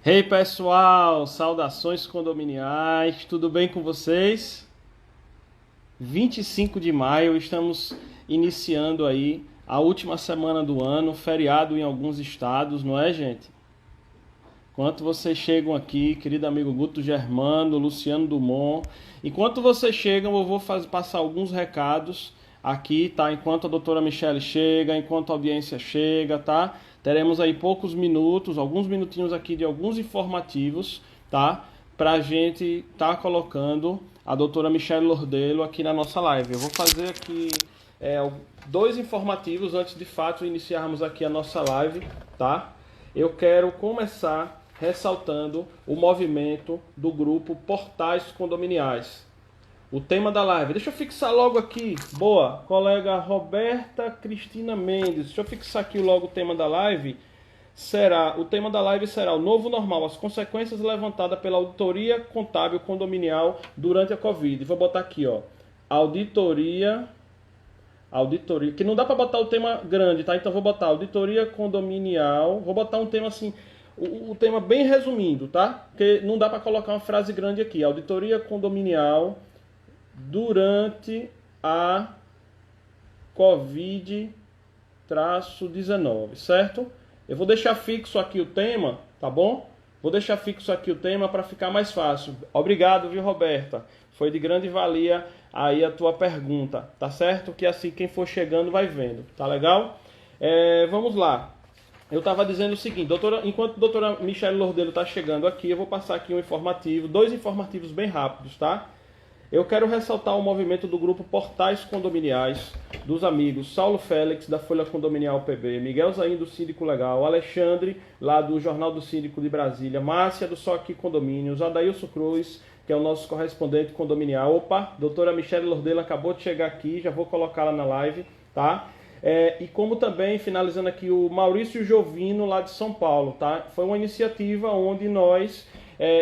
Hey pessoal, saudações condominiais, tudo bem com vocês? 25 de maio, estamos iniciando aí a última semana do ano, feriado em alguns estados, não é, gente? Enquanto vocês chegam aqui, querido amigo Guto Germano, Luciano Dumont, enquanto vocês chegam, eu vou passar alguns recados aqui, tá? Enquanto a doutora Michele chega, enquanto a audiência chega, tá? Teremos aí poucos minutos, alguns minutinhos aqui de alguns informativos, tá? Pra gente tá colocando a doutora Michele Lordelo aqui na nossa live. Eu vou fazer aqui dois informativos antes de fato iniciarmos aqui a nossa live, tá? Eu quero começar ressaltando o movimento do grupo Portais Condominiais. O tema da live, deixa eu fixar logo aqui, boa, colega Roberta Cristina Mendes, deixa eu fixar aqui logo o tema da live. O tema da live será o novo normal, as consequências levantadas pela auditoria contábil condominial durante a Covid. Vou botar aqui, ó, auditoria, que não dá para botar o tema grande, tá? Então vou botar auditoria condominial, vou botar um tema assim, o tema bem resumindo, tá? Porque não dá para colocar uma frase grande aqui. Auditoria condominial durante a Covid-19, certo? Eu vou deixar fixo aqui o tema, tá bom? Vou deixar fixo aqui o tema para ficar mais fácil. Obrigado, viu, Roberta? Foi de grande valia aí a tua pergunta, tá certo? Que assim quem for chegando vai vendo, tá legal? Vamos lá. Eu estava dizendo o seguinte, enquanto a doutora Michele Lordelo está chegando aqui, eu vou passar aqui um informativo, dois informativos bem rápidos, tá? Eu quero ressaltar o movimento do grupo Portais Condominiais, dos amigos Saulo Félix, da Folha Condominial PB, Miguel Zain, do Síndico Legal, Alexandre, lá do Jornal do Síndico de Brasília, Márcia, do Só Aqui Condomínios, Adailson Cruz, que é o nosso correspondente condominial. Opa, doutora Michele Lordelo acabou de chegar aqui, já vou colocá-la na live, tá? E como também, finalizando aqui, o Maurício Jovino, lá de São Paulo, tá? Foi uma iniciativa onde nós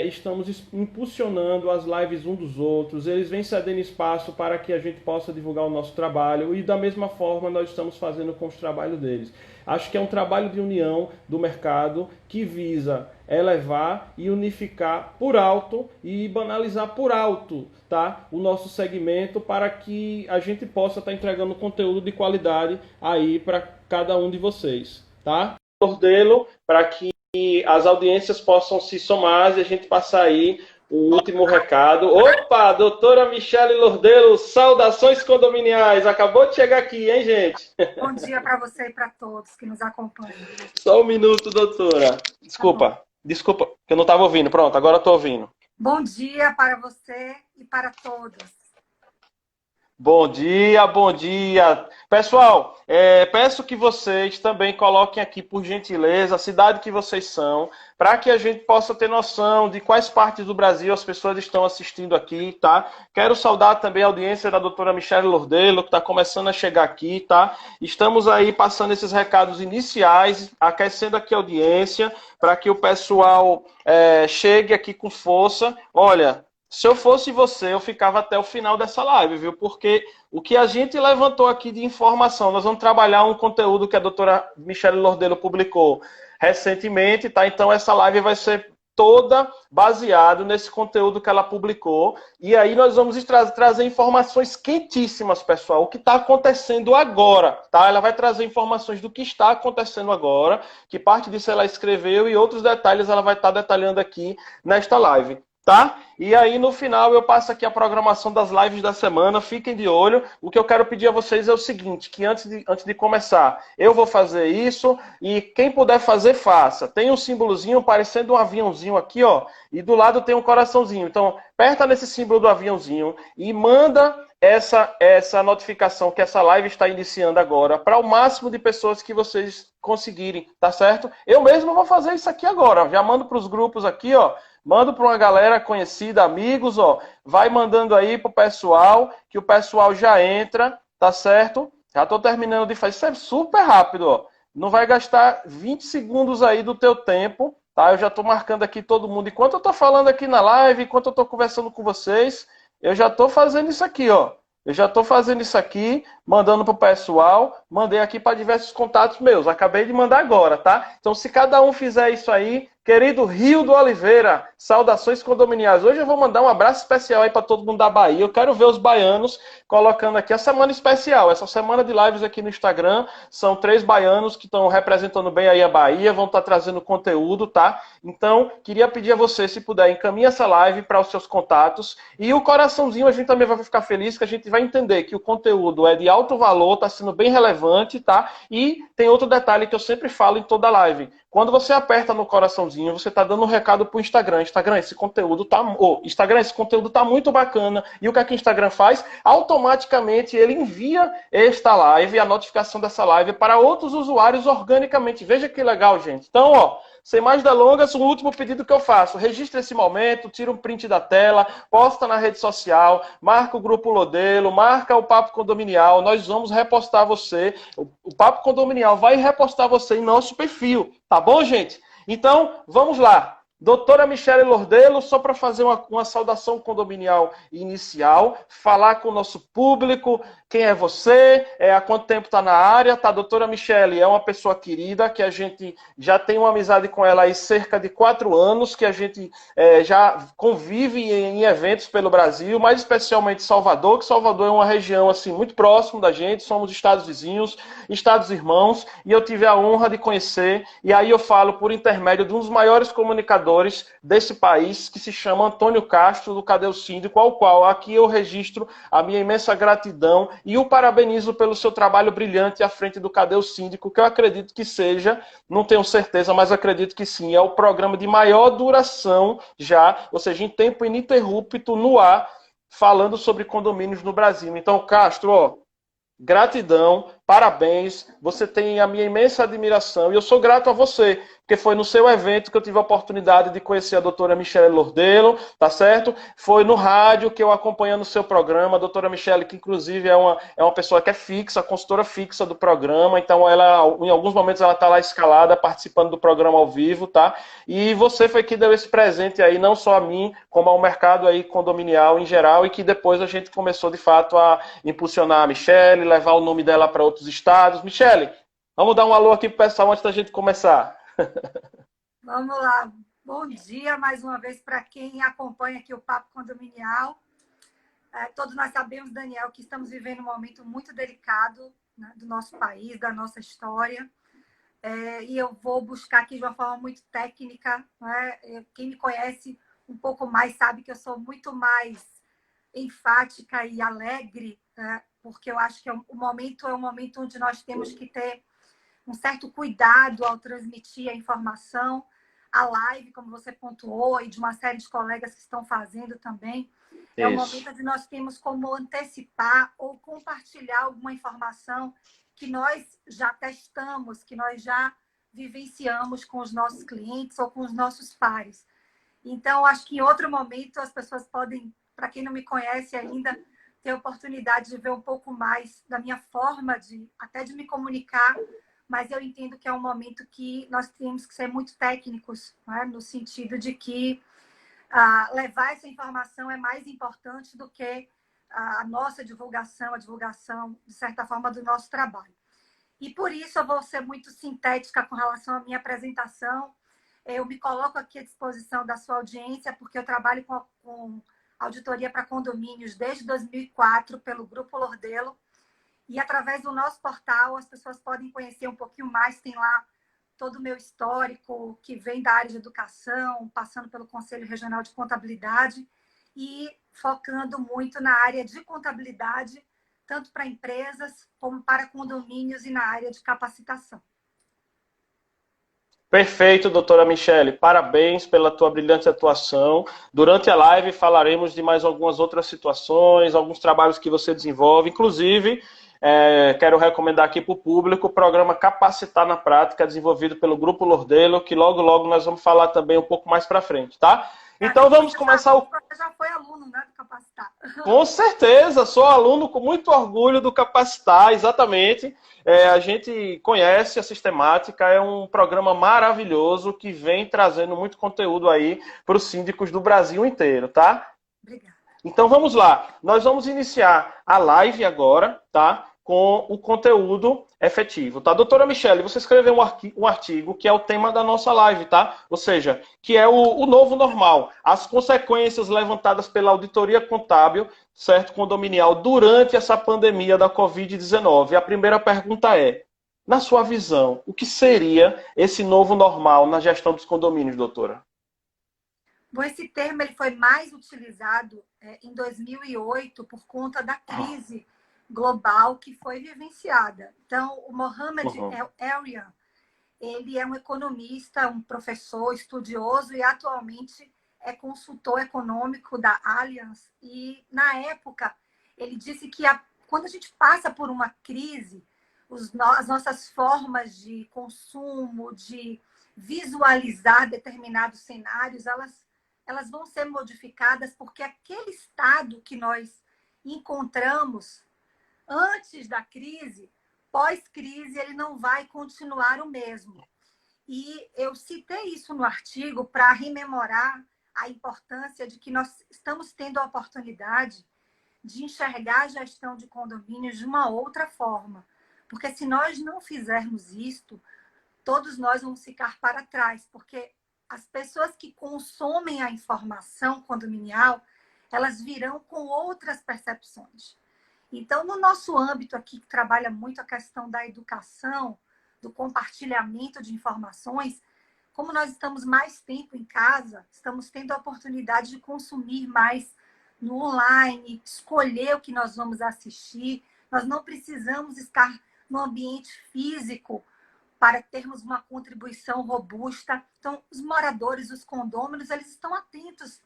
estamos impulsionando as lives um dos outros, eles vêm cedendo espaço para que a gente possa divulgar o nosso trabalho e da mesma forma nós estamos fazendo com os trabalhos deles. Acho que é um trabalho de união do mercado que visa elevar e unificar por alto e banalizar por alto, tá? O nosso segmento para que a gente possa estar entregando conteúdo de qualidade aí para cada um de vocês, tá? Lordelo para que as audiências possam se somar e a gente passar aí o último recado. Opa, doutora Michele Lordelo, saudações condominiais. Acabou de chegar aqui, hein, gente? Bom dia para você e para todos que nos acompanham. Só um minuto, doutora. Desculpa, desculpa, que eu não estava ouvindo. Pronto, agora estou ouvindo. Bom dia para você e para todos. Bom dia, bom dia. Pessoal, peço que vocês também coloquem aqui, por gentileza, a cidade que vocês são, para que a gente possa ter noção de quais partes do Brasil as pessoas estão assistindo aqui, tá? Quero saudar também a audiência da doutora Michele Lordelo, que está começando a chegar aqui, tá? Estamos aí passando esses recados iniciais, aquecendo aqui a audiência, para que o pessoal chegue aqui com força. Olha, se eu fosse você, eu ficava até o final dessa live, viu? Porque o que a gente levantou aqui de informação, nós vamos trabalhar um conteúdo que a doutora Michele Lordelo publicou recentemente, tá? Então essa live vai ser toda baseada nesse conteúdo que ela publicou. E aí nós vamos trazer informações quentíssimas, pessoal. O que está acontecendo agora, tá? Ela vai trazer informações do que está acontecendo agora, que parte disso ela escreveu e outros detalhes ela vai estar detalhando aqui nesta live. Tá? E aí no final eu passo aqui a programação das lives da semana, fiquem de olho. O que eu quero pedir a vocês é o seguinte, que antes de começar, eu vou fazer isso e quem puder fazer, faça. Tem um símbolozinho parecendo um aviãozinho aqui, ó, e do lado tem um coraçãozinho. Então, aperta nesse símbolo do aviãozinho e manda essa notificação que essa live está iniciando agora para o máximo de pessoas que vocês conseguirem, tá certo? Eu mesmo vou fazer isso aqui agora, já mando para os grupos aqui, ó. Mando para uma galera conhecida, amigos, ó. Vai mandando aí pro pessoal, que o pessoal já entra, tá certo? Já tô terminando de fazer. Isso é super rápido, ó. Não vai gastar 20 segundos aí do teu tempo, tá? Eu já tô marcando aqui todo mundo. Enquanto eu tô falando aqui na live, enquanto eu tô conversando com vocês, eu já tô fazendo isso aqui, ó. Eu já estou fazendo isso aqui, mandando para o pessoal, mandei aqui para diversos contatos meus. Acabei de mandar agora, tá? Então, se cada um fizer isso aí, Querido Rio do Oliveira, saudações condominiais. Hoje eu vou mandar um abraço especial aí para todo mundo da Bahia. Eu quero ver os baianos colocando aqui a semana especial. Essa semana de lives aqui no Instagram, são 3 baianos que estão representando bem aí a Bahia, vão estar trazendo conteúdo, tá? Então, queria pedir a você, se puder, encaminhe essa live para os seus contatos. E o coraçãozinho, a gente também vai ficar feliz, que a gente vai entender que o conteúdo é de alto valor, está sendo bem relevante, tá? E tem outro detalhe que eu sempre falo em toda live. Quando você aperta no coraçãozinho, você está dando um recado para o Instagram. Instagram, esse conteúdo tá muito bacana. E o que é que o Instagram faz? Automaticamente ele envia esta live, a notificação dessa live para outros usuários organicamente. Veja que legal, gente. Então, ó, sem mais delongas, o último pedido que eu faço. Registre esse momento, tira um print da tela, posta na rede social, marca o Grupo Lordelo, marca o Papo Condominial. Nós vamos repostar você. O Papo Condominial vai repostar você em nosso perfil. Tá bom, gente? Então, vamos lá. Doutora Michele Lordelo, só para fazer uma saudação condominial inicial, falar com o nosso público, quem é você, há quanto tempo está na área, tá? Doutora Michele é uma pessoa querida, que a gente já tem uma amizade com ela há cerca de 4 anos, que a gente já convive em eventos pelo Brasil, mais especialmente Salvador, que Salvador é uma região assim muito próximo da gente, somos estados vizinhos, estados irmãos, e eu tive a honra de conhecer, e aí eu falo por intermédio de um dos maiores comunicadores desse país, que se chama Antônio Castro, do Cadê o Síndico, ao qual aqui eu registro a minha imensa gratidão e o parabenizo pelo seu trabalho brilhante à frente do Cadê o Síndico, que eu acredito que seja, não tenho certeza, mas acredito que sim, é o programa de maior duração já, ou seja, em tempo ininterrupto no ar, falando sobre condomínios no Brasil. Então, Castro, ó, gratidão, parabéns, você tem a minha imensa admiração e eu sou grato a você, porque foi no seu evento que eu tive a oportunidade de conhecer a doutora Michele Lordelo, tá certo? Foi no rádio que eu acompanhando o seu programa, a doutora Michele, que inclusive é uma pessoa que é fixa, consultora fixa do programa, então ela, em alguns momentos ela está lá escalada, participando do programa ao vivo, tá? E você foi que deu esse presente aí, não só a mim, como ao mercado aí condominial em geral, e que depois a gente começou de fato a impulsionar a Michele, levar o nome dela para outros estados. Michele, vamos dar um alô aqui pro pessoal antes da gente começar. Vamos lá. Bom dia mais uma vez para quem acompanha aqui o Papo Condominial. Todos nós sabemos, Daniel, que estamos vivendo um momento muito delicado, né, do nosso país, da nossa história. E eu vou buscar aqui de uma forma muito técnica. Né? Quem me conhece um pouco mais sabe que eu sou muito mais enfática e alegre, né? Porque eu acho que o momento é um momento onde nós temos que ter um certo cuidado ao transmitir a informação. A live, como você pontuou, e de uma série de colegas que estão fazendo também, é um momento onde nós temos como antecipar ou compartilhar alguma informação que nós já testamos, que nós já vivenciamos com os nossos clientes ou com os nossos pares. Então, acho que em outro momento as pessoas podem, para quem não me conhece ainda, ter a oportunidade de ver um pouco mais da minha forma até de me comunicar, mas eu entendo que é um momento que nós temos que ser muito técnicos, né? No sentido de que levar essa informação é mais importante do que a nossa divulgação, a divulgação, de certa forma, do nosso trabalho. E por isso eu vou ser muito sintética com relação à minha apresentação. Eu me coloco aqui à disposição da sua audiência, porque eu trabalho com auditoria para condomínios desde 2004 pelo Grupo Lordelo. E através do nosso portal as pessoas podem conhecer um pouquinho mais. Tem lá todo o meu histórico, que vem da área de educação, passando pelo Conselho Regional de Contabilidade e focando muito na área de contabilidade, tanto para empresas como para condomínios e na área de capacitação. Perfeito, doutora Michele. Parabéns pela tua brilhante atuação. Durante a live falaremos de mais algumas outras situações, alguns trabalhos que você desenvolve. Inclusive, quero recomendar aqui para o público o programa Capacitar na Prática, desenvolvido pelo Grupo Lordelo, que logo, logo nós vamos falar também um pouco mais para frente, tá? Então vamos começar o... Você já foi aluno, né, do Capacitar? Com certeza, sou aluno com muito orgulho do Capacitar, exatamente. A gente conhece a sistemática, é um programa maravilhoso que vem trazendo muito conteúdo aí para os síndicos do Brasil inteiro, tá? Obrigada. Então vamos lá, nós vamos iniciar a live agora, tá? com o conteúdo efetivo, tá? Doutora Michele, você escreveu um artigo que é o tema da nossa live, tá? Ou seja, que é o novo normal, as consequências levantadas pela auditoria contábil, certo, condominial, durante essa pandemia da Covid-19. A primeira pergunta é, na sua visão, o que seria esse novo normal na gestão dos condomínios, doutora? Bom, esse termo ele foi mais utilizado em 2008 por conta da crise global que foi vivenciada. Então, o Mohamed Uhum. El-Erian, ele é um economista, um professor, estudioso e atualmente é consultor econômico da Allianz. E, na época, ele disse que quando a gente passa por uma crise, as nossas formas de consumo, de visualizar determinados cenários, elas vão ser modificadas porque aquele estado que nós encontramos antes da crise, pós-crise, ele não vai continuar o mesmo. E eu citei isso no artigo para rememorar a importância de que nós estamos tendo a oportunidade de enxergar a gestão de condomínios de uma outra forma. Porque se nós não fizermos isto, todos nós vamos ficar para trás, porque as pessoas que consomem a informação condominial, elas virão com outras percepções. Então, no nosso âmbito aqui, que trabalha muito a questão da educação, do compartilhamento de informações, como nós estamos mais tempo em casa, estamos tendo a oportunidade de consumir mais no online, escolher o que nós vamos assistir. Nós não precisamos estar no ambiente físico para termos uma contribuição robusta. Então, os moradores, os condôminos, eles estão atentos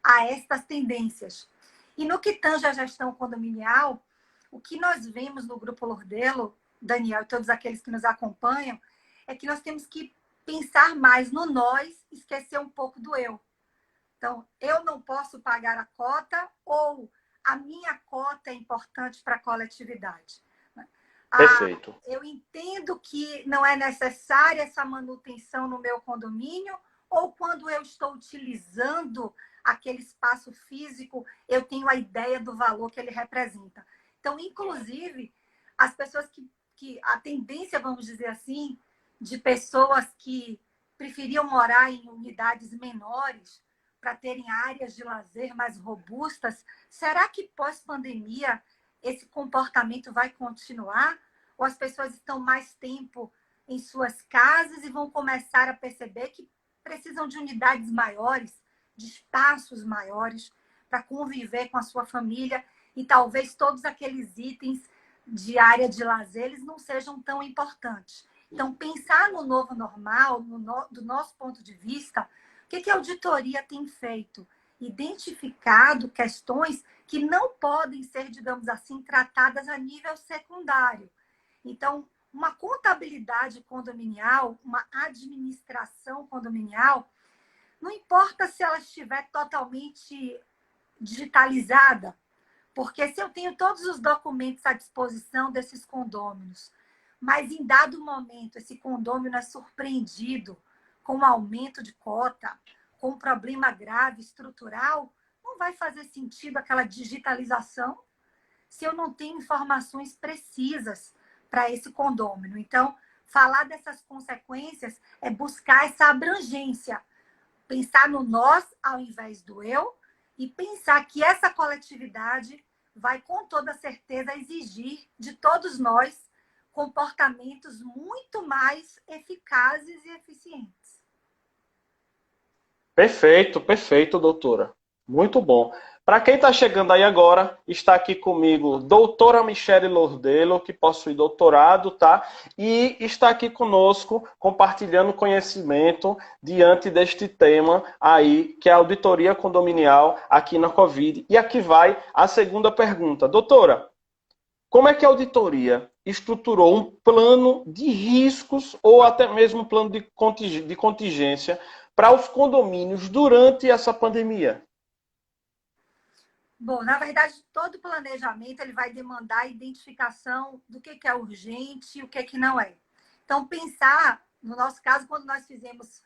a estas tendências. E no que tange à gestão condominial, o que nós vemos no Grupo Lordelo, Daniel e todos aqueles que nos acompanham, é que nós temos que pensar mais no nós, esquecer um pouco do eu. Então, eu não posso pagar a cota ou a minha cota é importante para a coletividade. Perfeito. Eu entendo que não é necessária essa manutenção no meu condomínio, ou quando eu estou utilizando aquele espaço físico, eu tenho a ideia do valor que ele representa. Então, inclusive, as pessoas que a tendência, vamos dizer assim, de pessoas que preferiam morar em unidades menores para terem áreas de lazer mais robustas, será que pós-pandemia esse comportamento vai continuar? Ou as pessoas estão mais tempo em suas casas e vão começar a perceber que precisam de unidades maiores, de espaços maiores para conviver com a sua família, e talvez todos aqueles itens de área de lazer eles não sejam tão importantes. Então, pensar no novo normal, do nosso ponto de vista, o que a auditoria tem feito? Identificado questões que não podem ser, digamos assim, tratadas a nível secundário. Então, uma contabilidade condominial, uma administração condominial, não importa se ela estiver totalmente digitalizada, porque se eu tenho todos os documentos à disposição desses condôminos, mas em dado momento esse condômino é surpreendido com um aumento de cota, com um problema grave estrutural, não vai fazer sentido aquela digitalização se eu não tenho informações precisas para esse condômino. Então, falar dessas consequências é buscar essa abrangência, pensar no nós ao invés do eu e pensar que essa coletividade vai, com toda certeza, exigir de todos nós comportamentos muito mais eficazes e eficientes. Perfeito, perfeito, doutora. Muito bom. Para quem está chegando aí agora, está aqui comigo doutora Michele Lordelo, que possui doutorado, tá? E está aqui conosco, compartilhando conhecimento diante deste tema aí, que é a auditoria condominial aqui na Covid. E aqui vai a segunda pergunta. Doutora, como é que a auditoria estruturou um plano de riscos ou até mesmo um plano de contingência para os condomínios durante essa pandemia? Bom, na verdade, todo planejamento ele vai demandar a identificação do que é urgente e o que não é. Então, pensar, no nosso caso, quando nós fizemos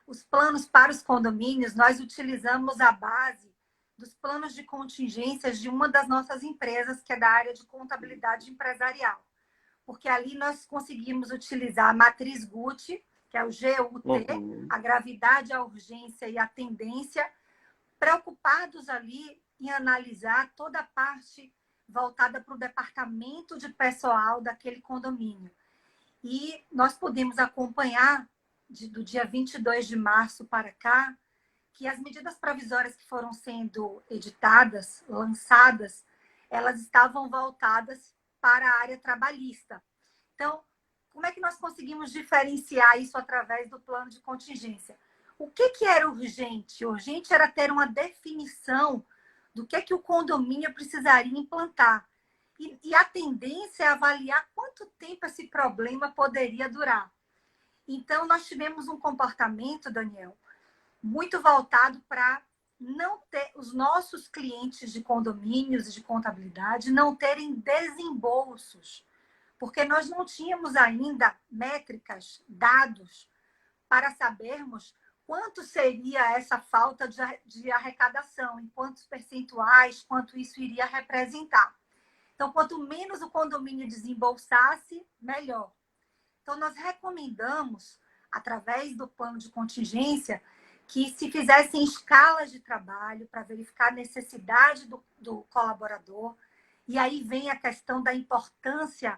os planos para os condomínios, nós utilizamos a base dos planos de contingências de uma das nossas empresas, que é da área de contabilidade empresarial. Porque ali nós conseguimos utilizar a matriz Gucci, que é o GUT, a gravidade, a urgência e a tendência, preocupados ali em analisar toda a parte voltada para o departamento de pessoal daquele condomínio. E nós podemos acompanhar, do dia 22 de março para cá, que as medidas provisórias que foram sendo editadas, lançadas, elas estavam voltadas para a área trabalhista. Então, como é que nós conseguimos diferenciar isso através do plano de contingência? O que era urgente? Urgente era ter uma definição do que o condomínio precisaria implantar. E a tendência é avaliar quanto tempo esse problema poderia durar. Então, nós tivemos um comportamento, Daniel, muito voltado para não ter os nossos clientes de condomínios e de contabilidade não terem desembolsos, porque nós não tínhamos ainda métricas, dados, para sabermos quanto seria essa falta de arrecadação, em quantos percentuais, quanto isso iria representar. Então, quanto menos o condomínio desembolsasse, melhor. Então, nós recomendamos, através do plano de contingência, que se fizessem escalas de trabalho para verificar a necessidade do colaborador. E aí vem a questão da importância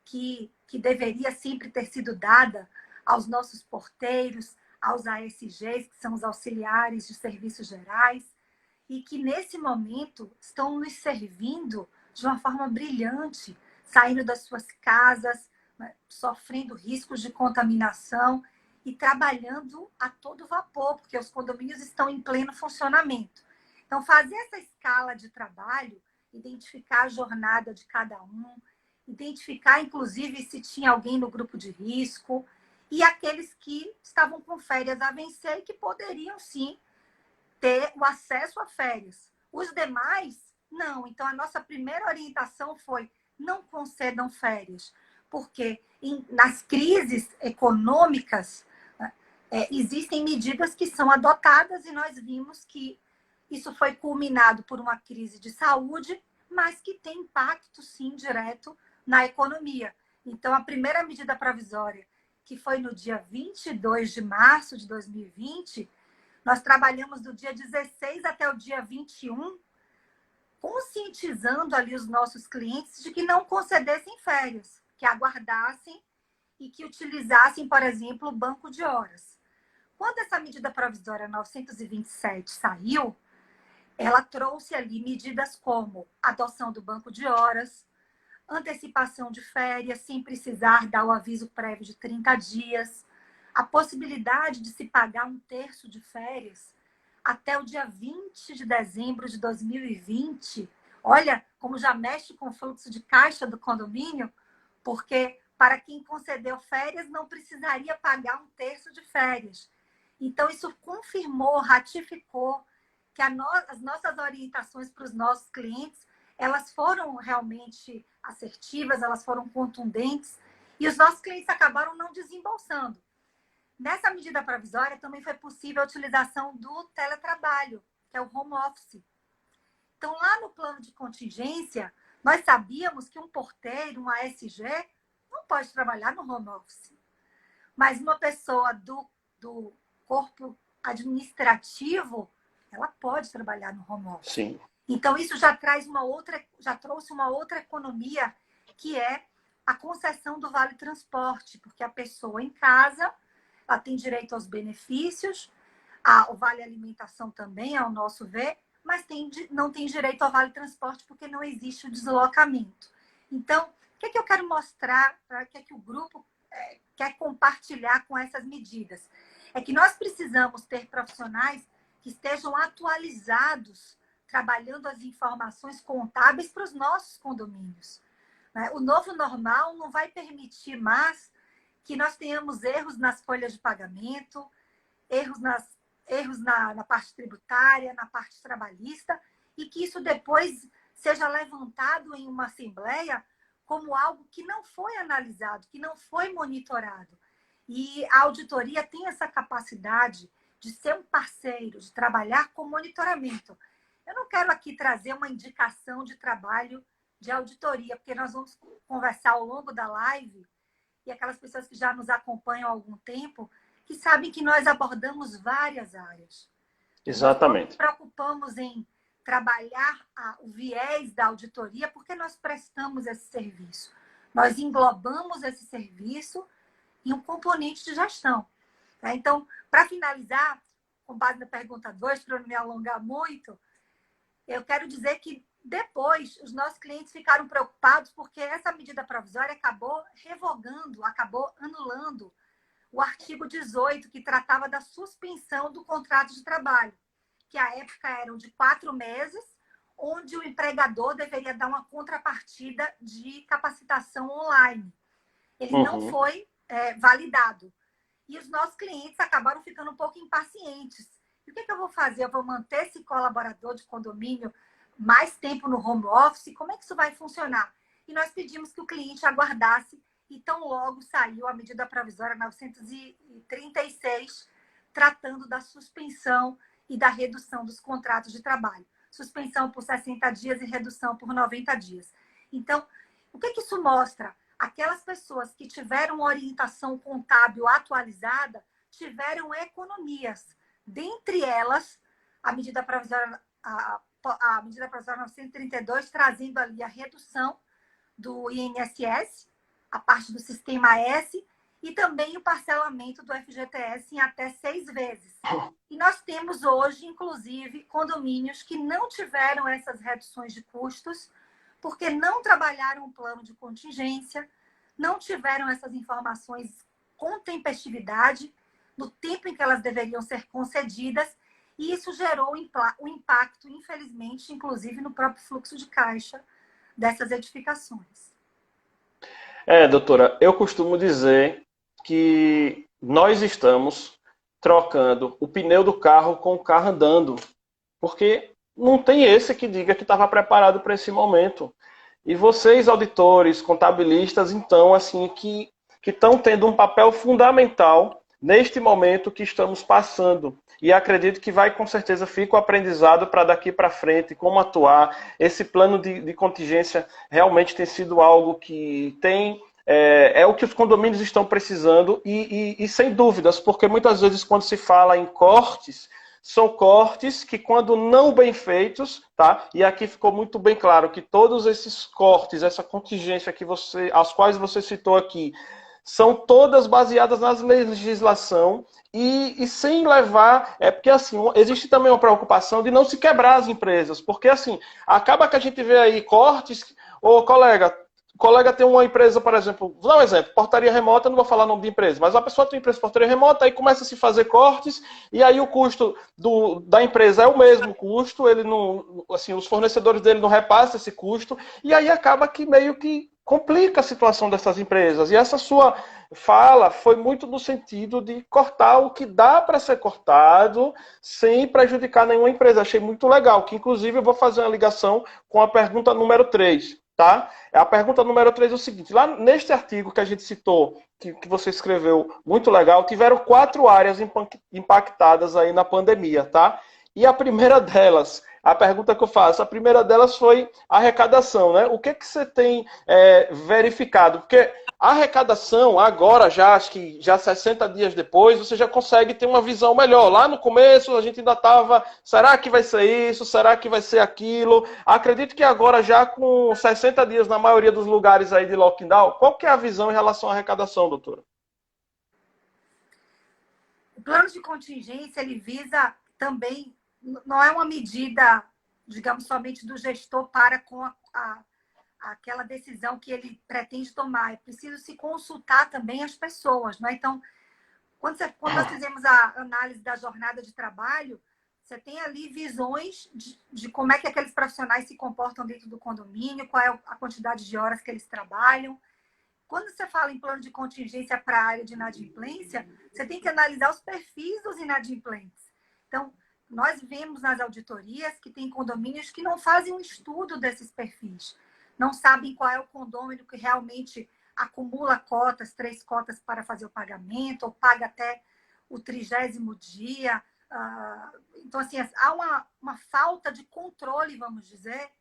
que deveria sempre ter sido dada aos nossos porteiros, aos ASGs, que são os auxiliares de serviços gerais, e que nesse momento estão nos servindo de uma forma brilhante, saindo das suas casas, né, sofrendo riscos de contaminação e trabalhando a todo vapor, porque os condomínios estão em pleno funcionamento. Então, fazer essa escala de trabalho, identificar a jornada de cada um, identificar, inclusive, se tinha alguém no grupo de risco e aqueles que estavam com férias a vencer e que poderiam, sim, ter o acesso a férias. Os demais, não. Então, a nossa primeira orientação foi não concedam férias, porque nas crises econômicas existem medidas que são adotadas e nós vimos que isso foi culminado por uma crise de saúde, mas que tem impacto, sim, direto na economia. Então, a primeira medida provisória, que foi no dia 22 de março de 2020, nós trabalhamos do dia 16 até o dia 21, conscientizando ali os nossos clientes de que não concedessem férias, que aguardassem e que utilizassem, por exemplo, o banco de horas. Quando essa medida provisória 927 saiu, ela trouxe ali medidas como adoção do banco de horas, antecipação de férias sem precisar dar o aviso prévio de 30 dias, a possibilidade de se pagar um terço de férias até o dia 20 de dezembro de 2020. Olha como já mexe com o fluxo de caixa do condomínio, porque para quem concedeu férias não precisaria pagar um terço de férias. Então, isso confirmou, ratificou que as nossas orientações para os nossos clientes, elas foram realmente assertivas, elas foram contundentes, e os nossos clientes acabaram não desembolsando. Nessa medida provisória, também foi possível a utilização do teletrabalho, que é o home office. Então, lá no plano de contingência, nós sabíamos que um porteiro, um ASG, não pode trabalhar no home office. Mas uma pessoa do corpo administrativo, ela pode trabalhar no home office. Sim. Então, isso já trouxe uma outra economia, que é a concessão do Vale Transporte, porque a pessoa em casa, ela tem direito aos benefícios, ao Vale Alimentação também, ao nosso ver, mas não tem direito ao Vale Transporte porque não existe o deslocamento. Então, o que eu quero mostrar, o que o grupo quer compartilhar com essas medidas? É que nós precisamos ter profissionais que estejam atualizados, trabalhando as informações contábeis para os nossos condomínios. O novo normal não vai permitir mais que nós tenhamos erros nas folhas de pagamento, erros na parte tributária, na parte trabalhista, e que isso depois seja levantado em uma assembleia como algo que não foi analisado, que não foi monitorado. E a auditoria tem essa capacidade de ser um parceiro, de trabalhar com monitoramento. Eu não quero aqui trazer uma indicação de trabalho de auditoria, porque nós vamos conversar ao longo da live e aquelas pessoas que já nos acompanham há algum tempo, que sabem que nós abordamos várias áreas. Nós não nos Exatamente. preocupamos em trabalhar o viés da auditoria porque nós prestamos esse serviço. Nós englobamos esse serviço em um componente de gestão. Tá? Então, para finalizar, com base na pergunta 2, para não me alongar muito, eu quero dizer que depois os nossos clientes ficaram preocupados porque essa medida provisória acabou revogando, acabou anulando o artigo 18, que tratava da suspensão do contrato de trabalho, que à época eram de 4 meses, onde o empregador deveria dar uma contrapartida de capacitação online. Ele não foi validado. E os nossos clientes acabaram ficando um pouco impacientes. E o que eu vou fazer? Eu vou manter esse colaborador de condomínio mais tempo no home office? Como é que isso vai funcionar? E nós pedimos que o cliente aguardasse e tão logo saiu a medida provisória 936, tratando da suspensão e da redução dos contratos de trabalho. Suspensão por 60 dias e redução por 90 dias. Então, o que isso mostra? Aquelas pessoas que tiveram orientação contábil atualizada tiveram economias. Dentre elas, a medida provisória, a medida provisória 932, trazendo ali a redução do INSS, a parte do Sistema S, e também o parcelamento do FGTS em até 6 vezes. E nós temos hoje, inclusive, condomínios que não tiveram essas reduções de custos, porque não trabalharam um plano de contingência, não tiveram essas informações com tempestividade, no tempo em que elas deveriam ser concedidas, e isso gerou um impacto, infelizmente, inclusive no próprio fluxo de caixa dessas edificações. Doutora, eu costumo dizer que nós estamos trocando o pneu do carro com o carro andando, porque não tem esse que diga que estava preparado para esse momento. E vocês, auditores, contabilistas, então, assim, que estão tendo um papel fundamental neste momento que estamos passando. E acredito que vai, com certeza, ficar o aprendizado para daqui para frente, como atuar. Esse plano de contingência realmente tem sido algo que tem... É o que os condomínios estão precisando e sem dúvidas, porque muitas vezes quando se fala em cortes, são cortes que, quando não bem feitos, tá? E aqui ficou muito bem claro que todos esses cortes, essa contingência as quais você citou aqui, são todas baseadas na legislação e sem levar... porque assim, existe também uma preocupação de não se quebrar as empresas, porque assim, acaba que a gente vê aí cortes... Ô, colega tem uma empresa, por exemplo, vou dar um exemplo, portaria remota, não vou falar o nome de empresa, mas a pessoa tem empresa de portaria remota, aí começa a se fazer cortes, e aí o custo da empresa é o mesmo custo, ele não, assim, os fornecedores dele não repassam esse custo, e aí acaba que meio que complica a situação dessas empresas. E essa sua fala foi muito no sentido de cortar o que dá para ser cortado, sem prejudicar nenhuma empresa. Achei muito legal, que inclusive eu vou fazer uma ligação com a pergunta número 3. Tá? A pergunta número 3 é o seguinte: lá neste artigo que a gente citou, que você escreveu, muito legal, tiveram 4 áreas impactadas aí na pandemia, tá? E a primeira delas, a pergunta que eu faço, a primeira delas foi a arrecadação, né? O que você tem verificado? Porque a arrecadação, agora já, acho que já 60 dias depois, você já consegue ter uma visão melhor. Lá no começo a gente ainda estava, será que vai ser isso? Será que vai ser aquilo? Acredito que agora já com 60 dias na maioria dos lugares aí de lockdown, qual que é a visão em relação à arrecadação, doutora? O plano de contingência, ele visa também, não é uma medida, digamos, somente do gestor para com aquela decisão que ele pretende tomar. É preciso se consultar também as pessoas, não é? Então, quando nós fizemos a análise da jornada de trabalho, você tem ali visões de como é que aqueles profissionais se comportam dentro do condomínio, qual é a quantidade de horas que eles trabalham. Quando você fala em plano de contingência para a área de inadimplência, você tem que analisar os perfis dos inadimplentes. Então, nós vemos nas auditorias que tem condomínios que não fazem um estudo desses perfis. Não sabem qual é o condômino que realmente acumula cotas, 3 cotas para fazer o pagamento, ou paga até o 30º dia, Então, assim, há uma falta de controle, vamos dizer,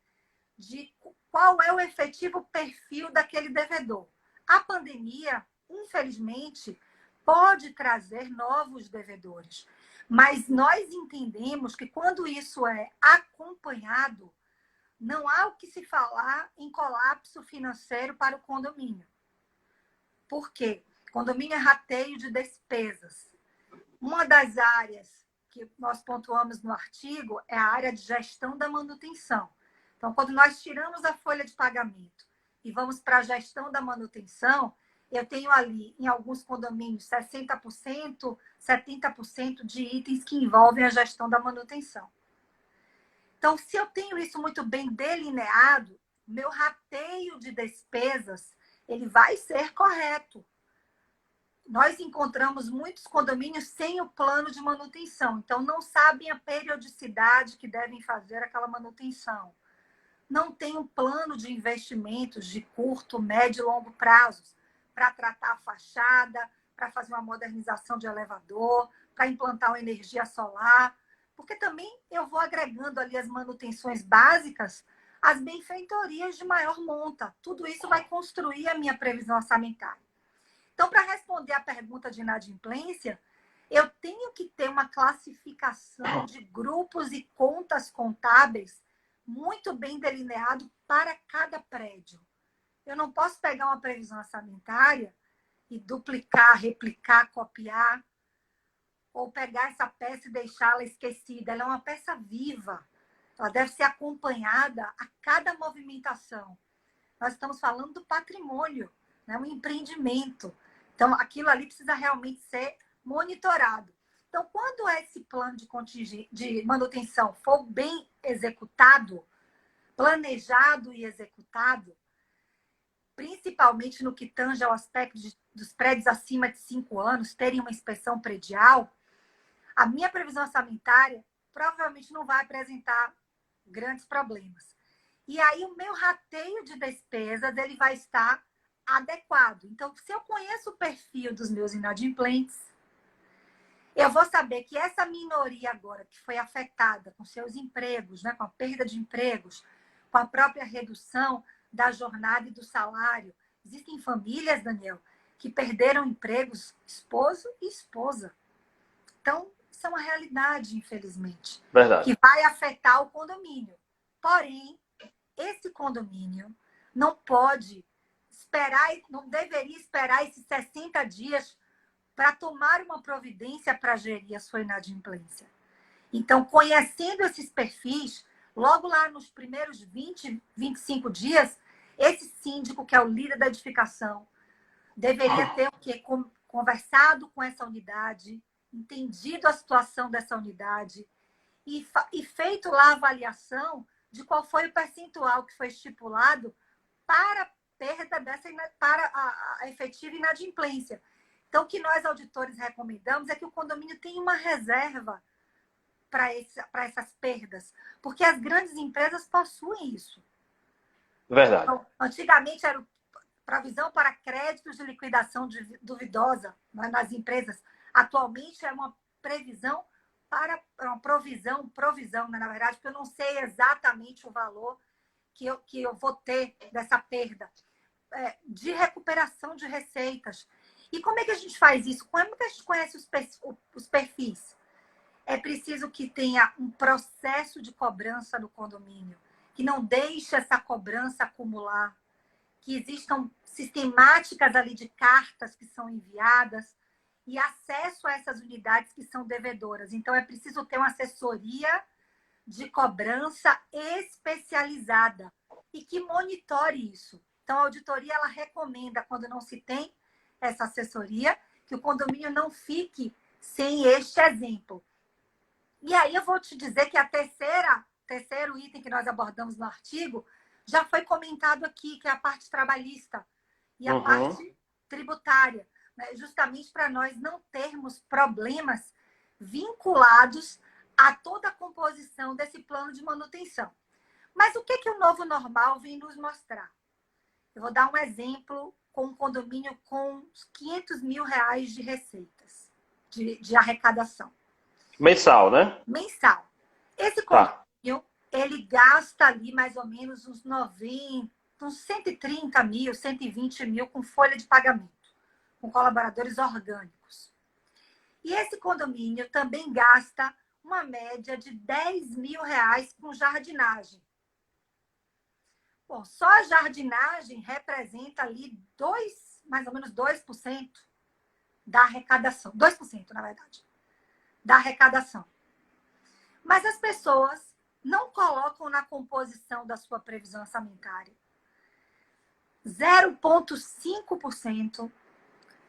de qual é o efetivo perfil daquele devedor. A pandemia, infelizmente, pode trazer novos devedores, mas nós entendemos que quando isso é acompanhado, não há o que se falar em colapso financeiro para o condomínio. Por quê? Condomínio é rateio de despesas. Uma das áreas que nós pontuamos no artigo é a área de gestão da manutenção. Então, quando nós tiramos a folha de pagamento e vamos para a gestão da manutenção, eu tenho ali, em alguns condomínios, 60%, 70% de itens que envolvem a gestão da manutenção. Então, se eu tenho isso muito bem delineado, meu rateio de despesas, ele vai ser correto. Nós encontramos muitos condomínios sem o plano de manutenção, então não sabem a periodicidade que devem fazer aquela manutenção. Não tem um plano de investimentos de curto, médio e longo prazos para tratar a fachada, para fazer uma modernização de elevador, para implantar uma energia solar, porque também eu vou agregando ali as manutenções básicas, as benfeitorias de maior monta. Tudo isso vai construir a minha previsão orçamentária. Então, para responder a pergunta de inadimplência, eu tenho que ter uma classificação de grupos e contas contábeis muito bem delineado para cada prédio. Eu não posso pegar uma previsão orçamentária e duplicar, replicar, copiar, ou pegar essa peça e deixá-la esquecida. Ela é uma peça viva. Ela deve ser acompanhada a cada movimentação. Nós estamos falando do patrimônio, né? Um empreendimento. Então, aquilo ali precisa realmente ser monitorado. Então, quando esse plano de manutenção for bem executado, planejado e executado, principalmente no que tange ao aspecto dos prédios acima de 5 anos terem uma inspeção predial, a minha previsão orçamentária provavelmente não vai apresentar grandes problemas. E aí o meu rateio de despesas ele vai estar adequado. Então, se eu conheço o perfil dos meus inadimplentes, eu vou saber que essa minoria agora que foi afetada com seus empregos, né, com a perda de empregos, com a própria redução da jornada e do salário. Existem famílias, Daniel, que perderam empregos, esposo e esposa. Então, isso é uma realidade, infelizmente, Verdade. que vai afetar o condomínio. Porém, esse condomínio não pode esperar, não deveria esperar esses 60 dias para tomar uma providência para gerir a sua inadimplência. Então, conhecendo esses perfis, logo lá nos primeiros 20, 25 dias, esse síndico, que é o líder da edificação, deveria ter o quê? Conversado com essa unidade, entendido a situação dessa unidade e feito lá a avaliação de qual foi o percentual que foi estipulado para a perda para a efetiva inadimplência. Então, o que nós, auditores, recomendamos é que o condomínio tenha uma reserva para essas perdas, porque as grandes empresas possuem isso. Verdade. Então, antigamente era provisão para créditos de liquidação duvidosa, né, nas empresas. Atualmente é uma previsão para uma provisão, né, na verdade, porque eu não sei exatamente o valor que eu vou ter dessa perda, de recuperação de receitas. E como é que a gente faz isso? Como é que a gente conhece os perfis? É preciso que tenha um processo de cobrança no condomínio, que não deixe essa cobrança acumular, que existam sistemáticas ali de cartas que são enviadas e acesso a essas unidades que são devedoras. Então, é preciso ter uma assessoria de cobrança especializada e que monitore isso. Então, a auditoria ela recomenda, quando não se tem essa assessoria, que o condomínio não fique sem este exemplo. E aí eu vou te dizer que terceiro item que nós abordamos no artigo já foi comentado aqui, que é a parte trabalhista e a parte tributária, né? Justamente para nós não termos problemas vinculados a toda a composição desse plano de manutenção. Mas o que o novo normal vem nos mostrar? Eu vou dar um exemplo com um condomínio com R$ 500 mil de receitas, de arrecadação. Mensal, né? Mensal. Esse Tá. condomínio, ele gasta ali mais ou menos uns 90, uns 130 mil, 120 mil com folha de pagamento, com colaboradores orgânicos. E esse condomínio também gasta uma média de 10 mil reais com jardinagem. Bom, só a jardinagem representa ali mais ou menos 2% da arrecadação. 2%, na verdade, da arrecadação. Mas as pessoas não colocam na composição da sua previsão orçamentária 0,5%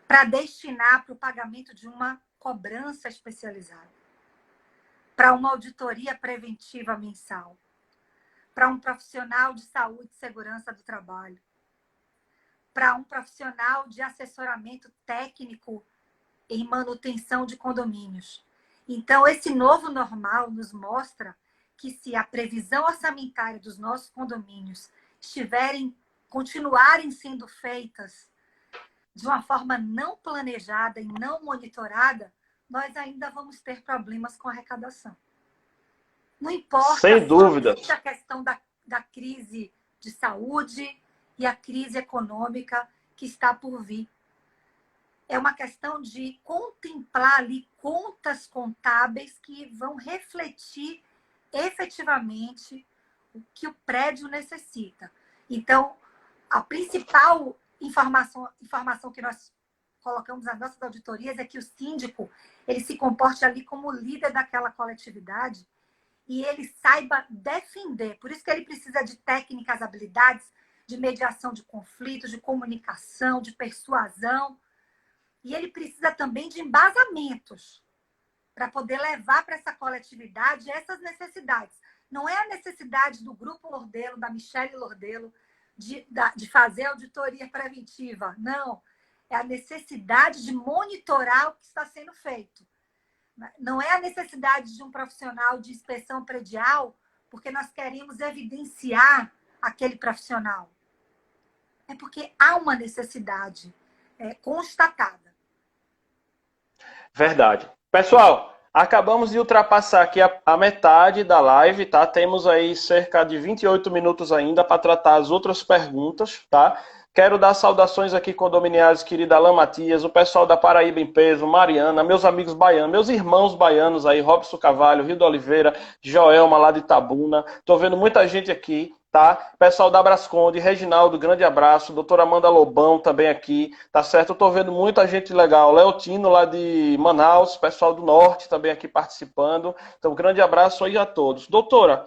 para destinar para o pagamento de uma cobrança especializada, para uma auditoria preventiva mensal, para um profissional de saúde e segurança do trabalho, para um profissional de assessoramento técnico em manutenção de condomínios. Então, esse novo normal nos mostra que se a previsão orçamentária dos nossos condomínios continuarem sendo feitas de uma forma não planejada e não monitorada, nós ainda vamos ter problemas com a arrecadação. Não importa Sem dúvidas. somente a questão da crise de saúde e a crise econômica que está por vir. É uma questão de contemplar ali contas contábeis que vão refletir efetivamente o que o prédio necessita. Então, a principal informação que nós colocamos nas nossas auditorias é que o síndico ele se comporte ali como líder daquela coletividade e ele saiba defender. Por isso que ele precisa de técnicas, habilidades de mediação de conflitos, de comunicação, de persuasão. E ele precisa também de embasamentos para poder levar para essa coletividade essas necessidades. Não é a necessidade do Grupo Lordelo, da Michele Lordelo, de fazer auditoria preventiva. Não. É a necessidade de monitorar o que está sendo feito. Não é a necessidade de um profissional de inspeção predial, porque nós queremos evidenciar aquele profissional. É porque há uma necessidade constatada. Verdade. Pessoal, acabamos de ultrapassar aqui a metade da live, tá? Temos aí cerca de 28 minutos ainda para tratar as outras perguntas, tá? Quero dar saudações aqui condominiais, querida Alain Matias, o pessoal da Paraíba em Peso, Mariana, meus amigos baianos, meus irmãos baianos aí, Robson Carvalho, Rio do Oliveira, Joelma lá de Itabuna. Tô vendo muita gente aqui, tá? Pessoal da Brasconde, Reginaldo, grande abraço. Doutora Amanda Lobão também aqui, tá certo? Eu tô vendo muita gente legal. Leotino lá de Manaus, pessoal do Norte também aqui participando. Então, grande abraço aí a todos. Doutora,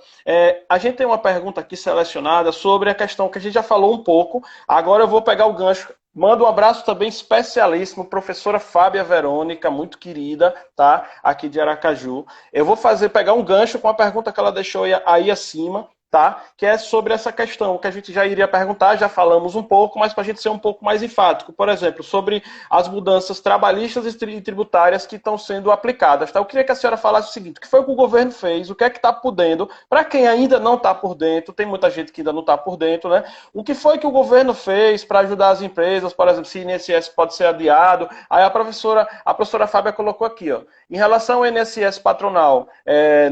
a gente tem uma pergunta aqui selecionada sobre a questão que a gente já falou um pouco. Agora eu vou pegar o gancho. Mando um abraço também especialíssimo, professora Fábia Verônica, muito querida, tá? Aqui de Aracaju. Eu vou pegar um gancho com a pergunta que ela deixou aí acima, tá? Que é sobre essa questão que a gente já iria perguntar, já falamos um pouco, mas para a gente ser um pouco mais enfático. Por exemplo, sobre as mudanças trabalhistas e tributárias que estão sendo aplicadas. Tá? Eu queria que a senhora falasse o seguinte, o que foi que o governo fez, o que é que está por dentro, para quem ainda não está por dentro, tem muita gente que ainda não está por dentro, né? O que foi que o governo fez para ajudar as empresas, por exemplo, se o INSS pode ser adiado. Aí a professora Fábia colocou aqui, ó, em relação ao INSS patronal,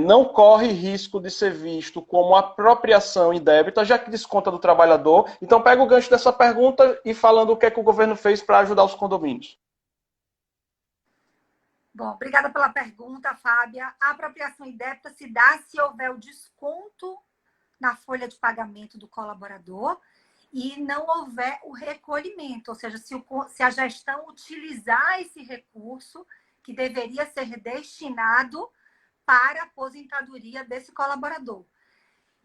não corre risco de ser visto como apropriação indébita, já que desconta do trabalhador. Então, pega o gancho dessa pergunta e falando o que é que o governo fez para ajudar os condomínios. Bom, obrigada pela pergunta, Fábia. A apropriação indébita se dá se houver o desconto na folha de pagamento do colaborador e não houver o recolhimento, ou seja, se a gestão utilizar esse recurso que deveria ser destinado para a aposentadoria desse colaborador.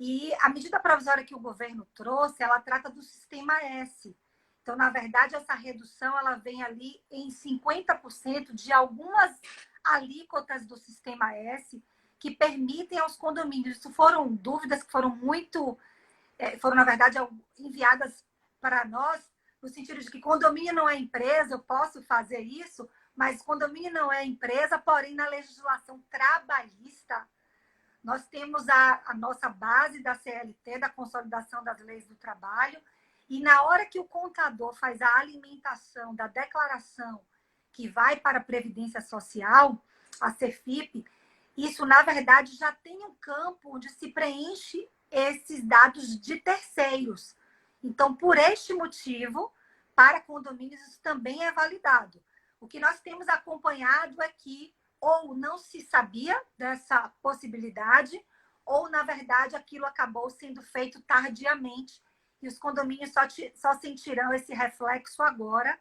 E a medida provisória que o governo trouxe, ela trata do Sistema S. Então, na verdade, essa redução ela vem ali em 50% de algumas alíquotas do Sistema S que permitem aos condomínios. Isso foram dúvidas que foram na verdade, enviadas para nós, no sentido de que condomínio não é empresa, eu posso fazer isso, mas condomínio não é empresa, porém, na legislação trabalhista, nós temos a nossa base da CLT, da Consolidação das Leis do Trabalho, e na hora que o contador faz a alimentação da declaração que vai para a Previdência Social, a CEFIP, Isso, na verdade, já tem um campo onde se preenche esses dados de terceiros. Então, por este motivo, para condomínios, isso também é validado. O que nós temos acompanhado é que ou não se sabia dessa possibilidade, ou, na verdade, aquilo acabou sendo feito tardiamente e os condomínios só sentirão esse reflexo agora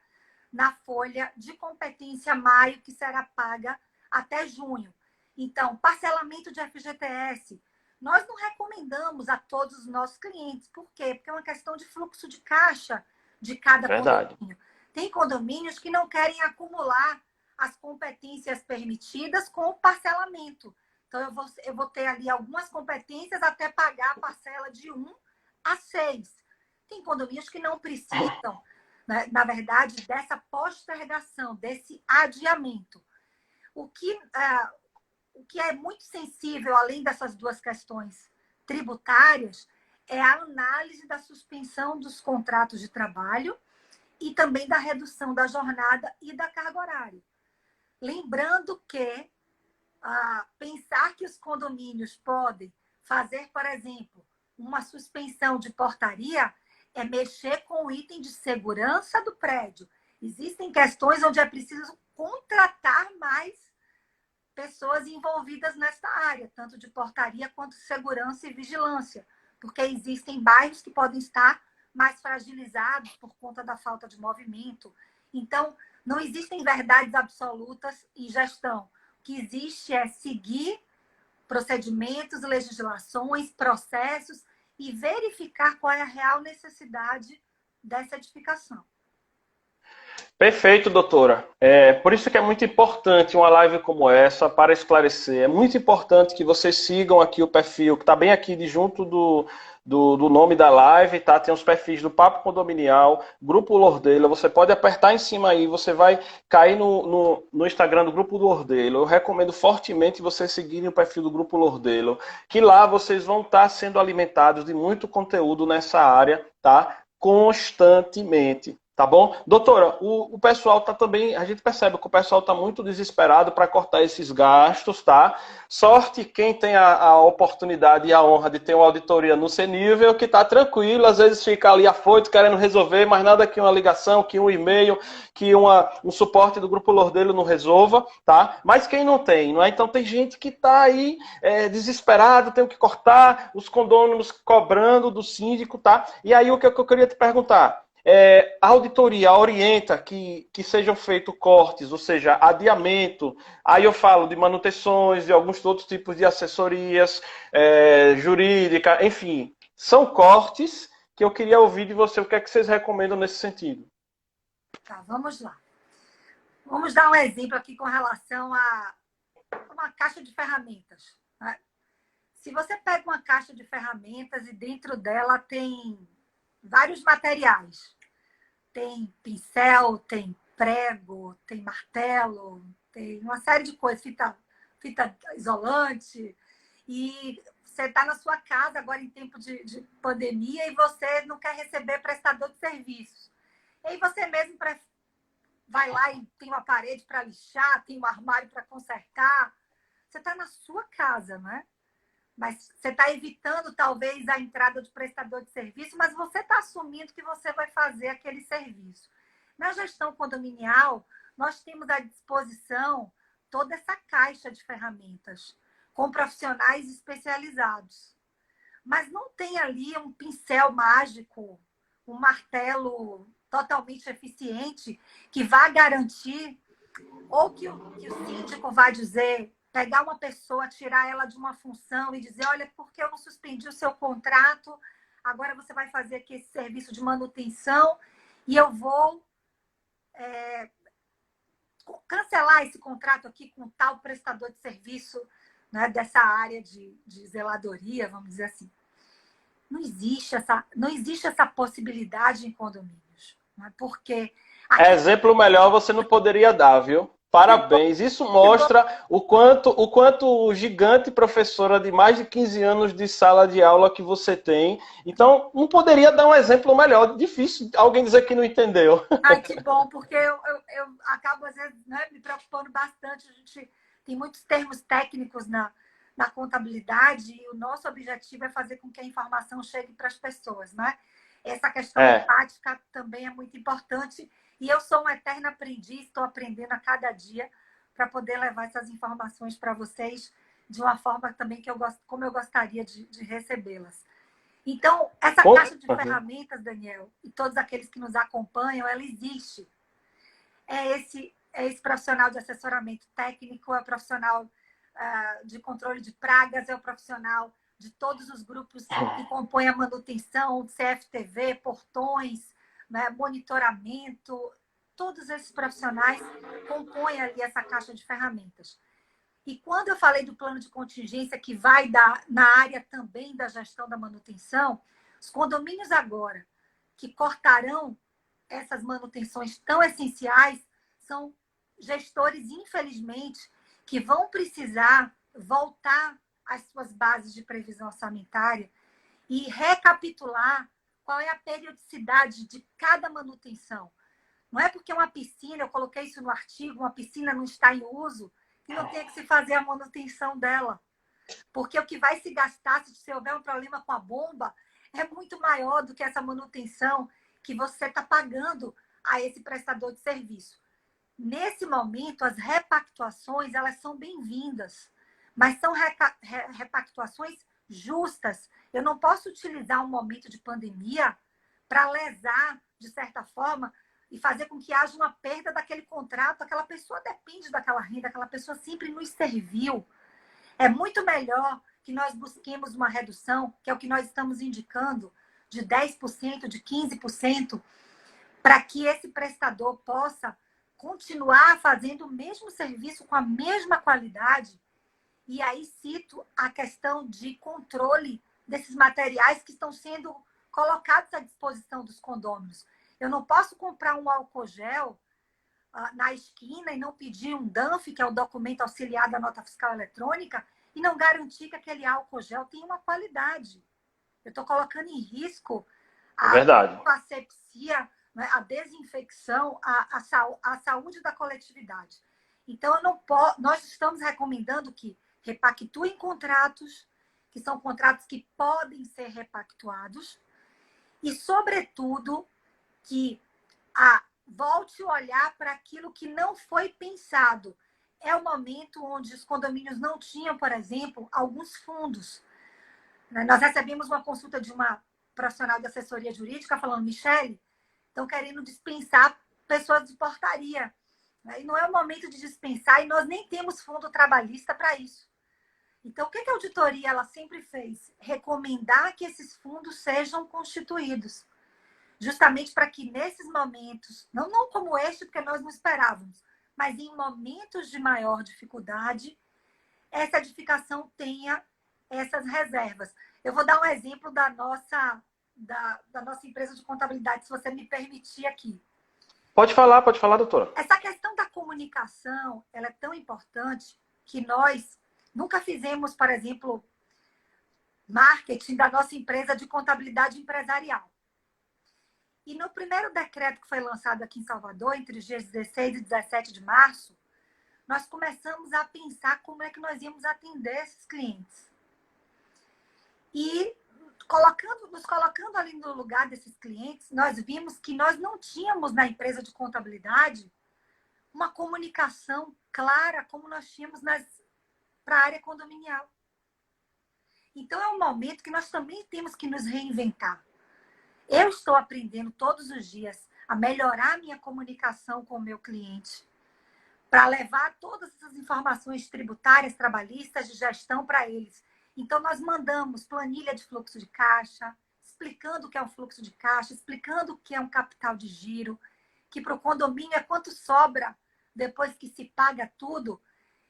na folha de competência maio, que será paga até junho. Então, parcelamento de FGTS, nós não recomendamos a todos os nossos clientes. Por quê? Porque é uma questão de fluxo de caixa de cada Verdade. condomínio. Tem condomínios que não querem acumular as competências permitidas com o parcelamento. Então, eu vou ter ali algumas competências até pagar a parcela de 1 a 6. Tem condomínios que não precisam, né, na verdade, dessa postergação, desse adiamento. O que é muito sensível, além dessas duas questões tributárias, é a análise da suspensão dos contratos de trabalho e também da redução da jornada e da carga horária. Lembrando que pensar que os condomínios podem fazer, por exemplo, uma suspensão de portaria é mexer com o item de segurança do prédio. Existem questões onde é preciso contratar mais pessoas envolvidas nesta área, tanto de portaria quanto segurança e vigilância, porque existem bairros que podem estar mais fragilizados por conta da falta de movimento. Então, não existem verdades absolutas em gestão. O que existe é seguir procedimentos, legislações, processos e verificar qual é a real necessidade dessa edificação. Perfeito, doutora. Por isso que é muito importante uma live como essa para esclarecer. É muito importante que vocês sigam aqui o perfil, que está bem aqui de junto do nome da live, tá? Tem os perfis do Papo Condominial, Grupo Lordeila. Você pode apertar em cima aí, você vai cair no Instagram do Grupo Lordeila. Eu recomendo fortemente vocês seguirem o perfil do Grupo Lordeila, que lá vocês vão estar sendo alimentados de muito conteúdo nessa área, tá? Constantemente. Tá bom? Doutora, o pessoal tá também, a gente percebe que o pessoal tá muito desesperado para cortar esses gastos, tá? Sorte quem tem a oportunidade e a honra de ter uma auditoria no CNível, que tá tranquilo, às vezes fica ali afoito querendo resolver, mas nada que uma ligação, que um e-mail, que um suporte do Grupo Lordeiro não resolva, tá? Mas quem não tem, não é? Então tem gente que tá aí desesperado, tem que cortar, os condôminos cobrando do síndico, tá? E aí o que eu queria te perguntar? A auditoria orienta que sejam feitos cortes, ou seja, adiamento. Aí eu falo de manutenções, de alguns outros tipos de assessorias jurídica, enfim. São cortes que eu queria ouvir de você. O que é que vocês recomendam nesse sentido? Tá, vamos lá. Vamos dar um exemplo aqui com relação a uma caixa de ferramentas. Né? Se você pega uma caixa de ferramentas e dentro dela tem vários materiais, tem pincel, tem prego, tem martelo, tem uma série de coisas, fita isolante. E você está na sua casa agora em tempo de pandemia e você não quer receber prestador de serviços. E aí você mesmo vai lá e tem uma parede para lixar, tem um armário para consertar. Você está na sua casa, né? Mas você está evitando, talvez, a entrada de prestador de serviço, mas você está assumindo que você vai fazer aquele serviço. Na gestão condominial, nós temos à disposição toda essa caixa de ferramentas, com profissionais especializados. Mas não tem ali um pincel mágico, um martelo totalmente eficiente que vá garantir, ou que o síndico vai dizer, pegar uma pessoa, tirar ela de uma função e dizer, olha, porque eu não suspendi o seu contrato, agora você vai fazer aqui esse serviço de manutenção e eu vou cancelar esse contrato aqui com tal prestador de serviço, né, dessa área de zeladoria, vamos dizer assim. Não existe essa possibilidade em condomínios. Né? Porque Exemplo melhor você não poderia dar, viu? Parabéns. Isso mostra o quanto gigante professora de mais de 15 anos de sala de aula que você tem. Então, não poderia dar um exemplo melhor. Difícil alguém dizer que não entendeu. Ai, que bom, porque eu acabo, às vezes, né, me preocupando bastante. A gente tem muitos termos técnicos na contabilidade e o nosso objetivo é fazer com que a informação chegue para as pessoas, né? Essa questão empática também é muito importante e eu sou uma eterna aprendiz, estou aprendendo a cada dia para poder levar essas informações para vocês de uma forma também que como eu gostaria de recebê-las. Então, essa caixa de ferramentas, Daniel, e todos aqueles que nos acompanham, ela existe. É esse profissional de assessoramento técnico, é o profissional de controle de pragas, é o profissional de todos os grupos que compõem a manutenção, CFTV, portões, né, monitoramento, todos esses profissionais compõem ali essa caixa de ferramentas. E quando eu falei do plano de contingência que vai dar na área também da gestão da manutenção, os condomínios agora que cortarão essas manutenções tão essenciais são gestores, infelizmente, que vão precisar voltar às suas bases de previsão orçamentária e recapitular qual é a periodicidade de cada manutenção. Não é porque uma piscina, eu coloquei isso no artigo, uma piscina não está em uso, que não tem que se fazer a manutenção dela. Porque o que vai se gastar se houver um problema com a bomba é muito maior do que essa manutenção que você está pagando a esse prestador de serviço. Nesse momento, as repactuações elas são bem-vindas, mas são repactuações justas. Eu não posso utilizar um momento de pandemia para lesar, de certa forma, e fazer com que haja uma perda daquele contrato. Aquela pessoa depende daquela renda, aquela pessoa sempre nos serviu. É muito melhor que nós busquemos uma redução, que é o que nós estamos indicando, de 10%, de 15%, para que esse prestador possa continuar fazendo o mesmo serviço com a mesma qualidade. E aí cito a questão de controle desses materiais que estão sendo colocados à disposição dos condôminos. Eu não posso comprar um álcool gel na esquina e não pedir um DANF, que é o documento auxiliar da nota fiscal eletrônica, e não garantir que aquele álcool gel tem uma qualidade. Eu estou colocando em risco a asepsia, né, a desinfecção, a saúde da coletividade. Então, nós estamos recomendando que repactuem contratos, que são contratos que podem ser repactuados, e, sobretudo, que volte a olhar para aquilo que não foi pensado. É o momento onde os condomínios não tinham, por exemplo, alguns fundos. Nós recebemos uma consulta de uma profissional de assessoria jurídica falando: Michele, estão querendo dispensar pessoas de portaria. E não é o momento de dispensar, e nós nem temos fundo trabalhista para isso. Então, o que a auditoria ela sempre fez? Recomendar que esses fundos sejam constituídos. Justamente para que nesses momentos, não como este, porque nós não esperávamos, mas em momentos de maior dificuldade, essa edificação tenha essas reservas. Eu vou dar um exemplo da nossa empresa de contabilidade, se você me permitir aqui. Pode falar, doutora. Essa questão da comunicação, ela é tão importante que nós nunca fizemos, por exemplo, marketing da nossa empresa de contabilidade empresarial. E no primeiro decreto que foi lançado aqui em Salvador, entre os dias 16 e 17 de março, nós começamos a pensar como é que nós íamos atender esses clientes. E nos colocando ali no lugar desses clientes, nós vimos que nós não tínhamos na empresa de contabilidade uma comunicação clara como nós tínhamos para a área condominial. Então, é um momento que nós também temos que nos reinventar. Eu estou aprendendo todos os dias a melhorar a minha comunicação com o meu cliente para levar todas essas informações tributárias, trabalhistas, de gestão para eles. Então, nós mandamos planilha de fluxo de caixa, explicando o que é um fluxo de caixa, explicando o que é um capital de giro, que para o condomínio é quanto sobra depois que se paga tudo.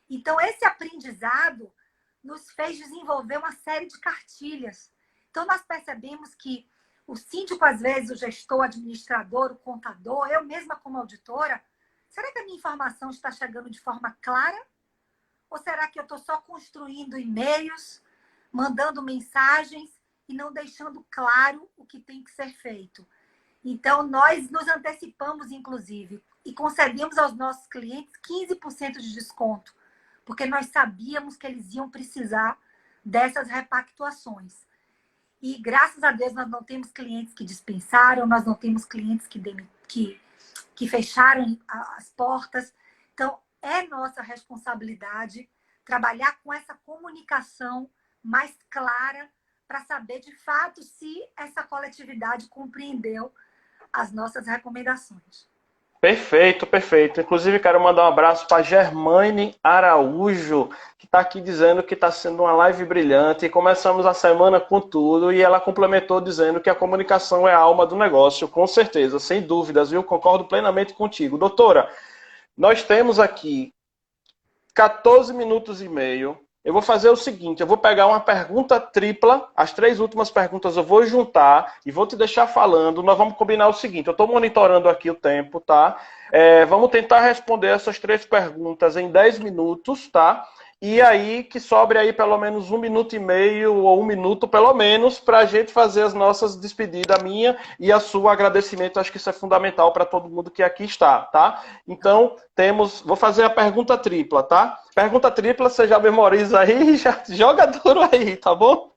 Então, esse aprendizado nos fez desenvolver uma série de cartilhas. Então, nós percebemos que o síndico, às vezes, o gestor, o administrador, o contador, eu mesma como auditora, será que a minha informação está chegando de forma clara? Ou será que eu estou só construindo e-mails, mandando mensagens e não deixando claro o que tem que ser feito? Então, nós nos antecipamos, inclusive, e concedemos aos nossos clientes 15% de desconto, porque nós sabíamos que eles iam precisar dessas repactuações. E, graças a Deus, nós não temos clientes que dispensaram, nós não temos clientes que fecharam as portas. Então, é nossa responsabilidade trabalhar com essa comunicação mais clara para saber, de fato, se essa coletividade compreendeu as nossas recomendações. Perfeito, perfeito. Inclusive, quero mandar um abraço para Germaine Araújo, que está aqui dizendo que está sendo uma live brilhante. Começamos a semana com tudo e ela complementou dizendo que a comunicação é a alma do negócio, com certeza, sem dúvidas, viu? Concordo plenamente contigo. Doutora, nós temos aqui 14 minutos e meio. Eu vou fazer o seguinte, eu vou pegar uma pergunta tripla, as 3 últimas perguntas eu vou juntar e vou te deixar falando. Nós vamos combinar o seguinte, eu estou monitorando aqui o tempo, tá? Vamos tentar responder essas 3 perguntas em 10 minutos, tá? E aí que sobre aí pelo menos 1 minuto e meio ou 1 minuto pelo menos para a gente fazer as nossas despedidas, a minha e a sua agradecimento. Acho que isso é fundamental para todo mundo que aqui está, tá? Então vou fazer a pergunta tripla, tá? Pergunta tripla, você já memoriza aí, já joga duro aí, tá bom?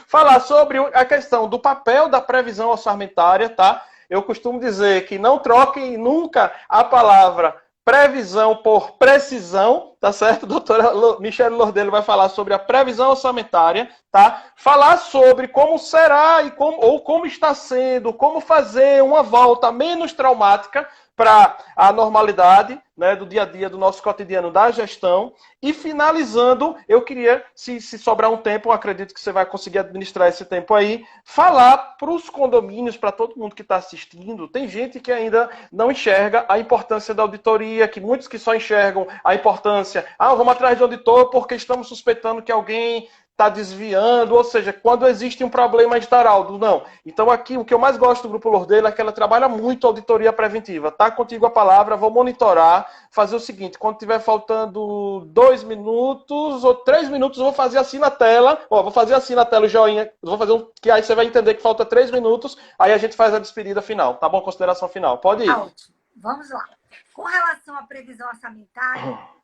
Falar sobre a questão do papel da previsão orçamentária, tá? Eu costumo dizer que não troquem nunca a palavra previsão por precisão, tá certo? Doutora Michele Lordello vai falar sobre a previsão orçamentária, tá? Falar sobre como será ou como está sendo, como fazer uma volta menos traumática para a normalidade, né, do dia a dia, do nosso cotidiano da gestão. E finalizando, eu queria, se sobrar um tempo, eu acredito que você vai conseguir administrar esse tempo aí, falar para os condomínios, para todo mundo que está assistindo. Tem gente que ainda não enxerga a importância da auditoria, que muitos que só enxergam a importância, vamos atrás de auditor porque estamos suspeitando que alguém está desviando, ou seja, quando existe um problema estaraldo, não. Então aqui, o que eu mais gosto do Grupo Lordello é que ela trabalha muito auditoria preventiva. Tá contigo a palavra, vou monitorar, fazer o seguinte, quando tiver faltando 2 minutos ou 3 minutos, eu vou fazer assim na tela, vou fazer assim na tela o joinha, vou fazer que aí você vai entender que falta 3 minutos, aí a gente faz a despedida final, tá bom? Consideração final, pode ir. Tá ótimo, vamos lá. Com relação à previsão orçamentária,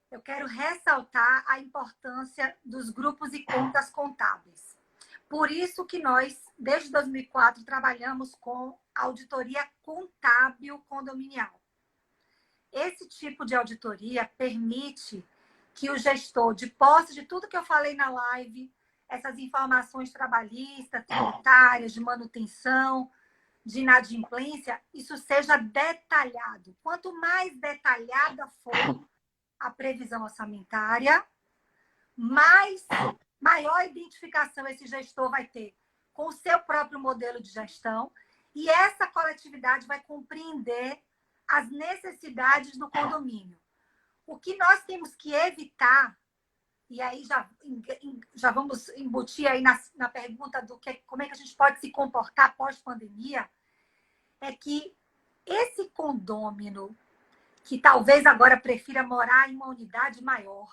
eu quero ressaltar a importância dos grupos e contas contábeis. Por isso que nós, desde 2004, trabalhamos com auditoria contábil condominial. Esse tipo de auditoria permite que o gestor, de posse de tudo que eu falei na live, essas informações trabalhistas, tributárias, de manutenção, de inadimplência, isso seja detalhado. Quanto mais detalhada for a previsão orçamentária, maior identificação esse gestor vai ter com o seu próprio modelo de gestão e essa coletividade vai compreender as necessidades do condomínio. O que nós temos que evitar, e aí já vamos embutir aí na pergunta do como é que a gente pode se comportar pós-pandemia, é que esse condômino que talvez agora prefira morar em uma unidade maior.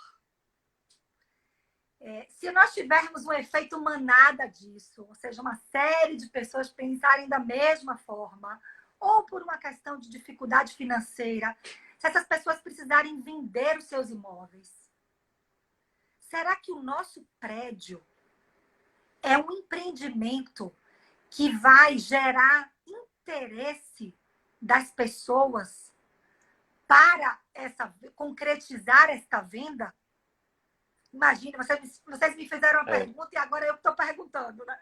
Se nós tivermos um efeito manada disso, ou seja, uma série de pessoas pensarem da mesma forma, ou por uma questão de dificuldade financeira, se essas pessoas precisarem vender os seus imóveis, será que o nosso prédio é um empreendimento que vai gerar interesse das pessoas para concretizar esta venda? Imagina, vocês me fizeram uma pergunta e agora eu estou perguntando, né?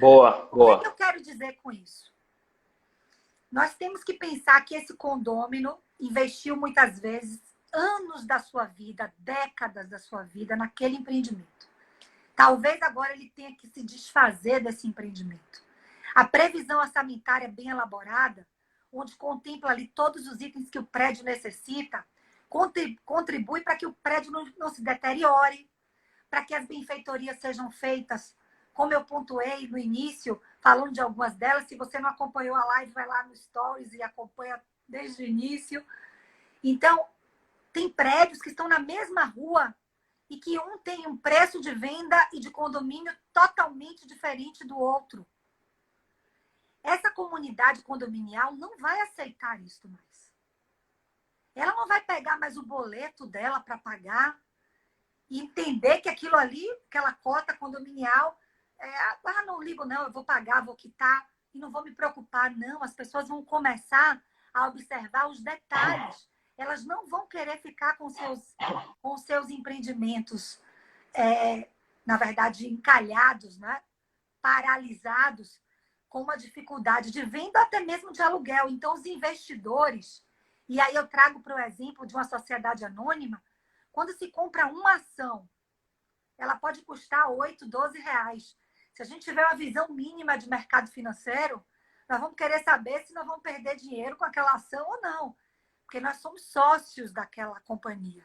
Boa, boa. O que eu quero dizer com isso? Nós temos que pensar que esse condômino investiu muitas vezes anos da sua vida, décadas da sua vida naquele empreendimento. Talvez agora ele tenha que se desfazer desse empreendimento. A previsão orçamentária bem elaborada, onde contempla ali todos os itens que o prédio necessita, contribui para que o prédio não se deteriore, para que as benfeitorias sejam feitas, como eu pontuei no início, falando de algumas delas. Se você não acompanhou a live, vai lá no Stories e acompanha desde o início. Então, tem prédios que estão na mesma rua e que um tem um preço de venda e de condomínio totalmente diferente do outro. Essa comunidade condominial não vai aceitar isso mais. ela não vai pegar mais o boleto dela para pagar e entender que aquilo ali, aquela cota condominial, não ligo não, eu vou pagar, vou quitar e não vou me preocupar. Não, as pessoas vão começar a observar os detalhes. Elas não vão querer ficar com seus empreendimentos, na verdade, encalhados, né? Paralisados, com uma dificuldade de venda, até mesmo de aluguel. Então, os investidores, e aí eu trago para o exemplo de uma sociedade anônima, quando se compra uma ação, ela pode custar 8, 12 reais. Se a gente tiver uma visão mínima de mercado financeiro, nós vamos querer saber se nós vamos perder dinheiro com aquela ação ou não, porque nós somos sócios daquela companhia.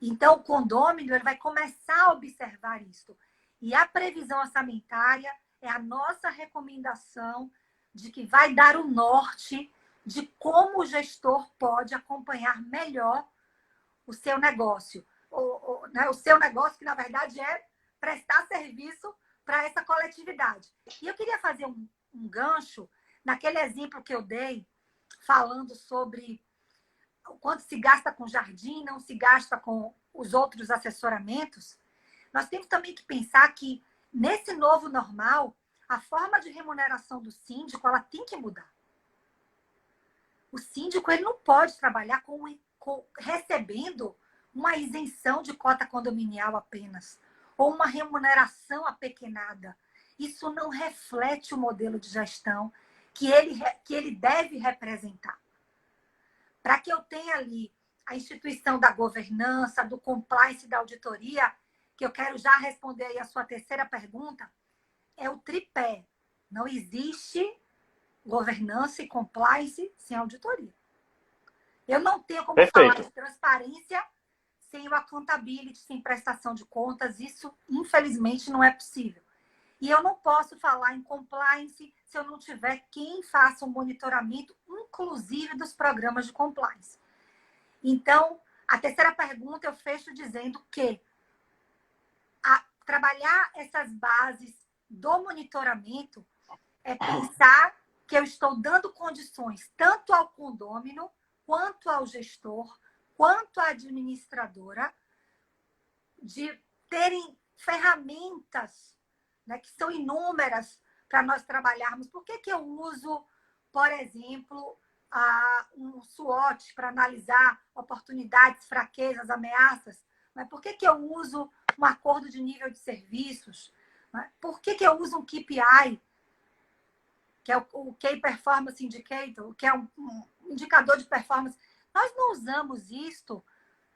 Então, o condômino ele vai começar a observar isso. E a previsão orçamentária é a nossa recomendação de que vai dar o norte de como o gestor pode acompanhar melhor o seu negócio. O seu negócio, que na verdade é prestar serviço para essa coletividade. E eu queria fazer um gancho naquele exemplo que eu dei, falando sobre o quanto se gasta com jardim, não se gasta com os outros assessoramentos. Nós temos também que pensar que, nesse novo normal, a forma de remuneração do síndico ela tem que mudar. O síndico ele não pode trabalhar recebendo uma isenção de cota condominial apenas, ou uma remuneração apequenada. Isso não reflete o modelo de gestão que ele deve representar. Para que eu tenha ali a instituição da governança, do compliance, da auditoria, que eu quero já responder aí a sua terceira pergunta, é o tripé. Não existe governança e compliance sem auditoria. Eu não tenho como falar de transparência sem o accountability, sem prestação de contas. Isso, infelizmente, não é possível. E eu não posso falar em compliance se eu não tiver quem faça um monitoramento, inclusive dos programas de compliance. Então, a terceira pergunta eu fecho dizendo que trabalhar essas bases do monitoramento é pensar que eu estou dando condições tanto ao condômino, quanto ao gestor, quanto à administradora, de terem ferramentas, né, que são inúmeras para nós trabalharmos. Por que eu uso, por exemplo, um SWOT para analisar oportunidades, fraquezas, ameaças? Por que eu uso um acordo de nível de serviços? Por que eu uso um KPI, que é o Key Performance Indicator, que é um indicador de performance? Nós não usamos isto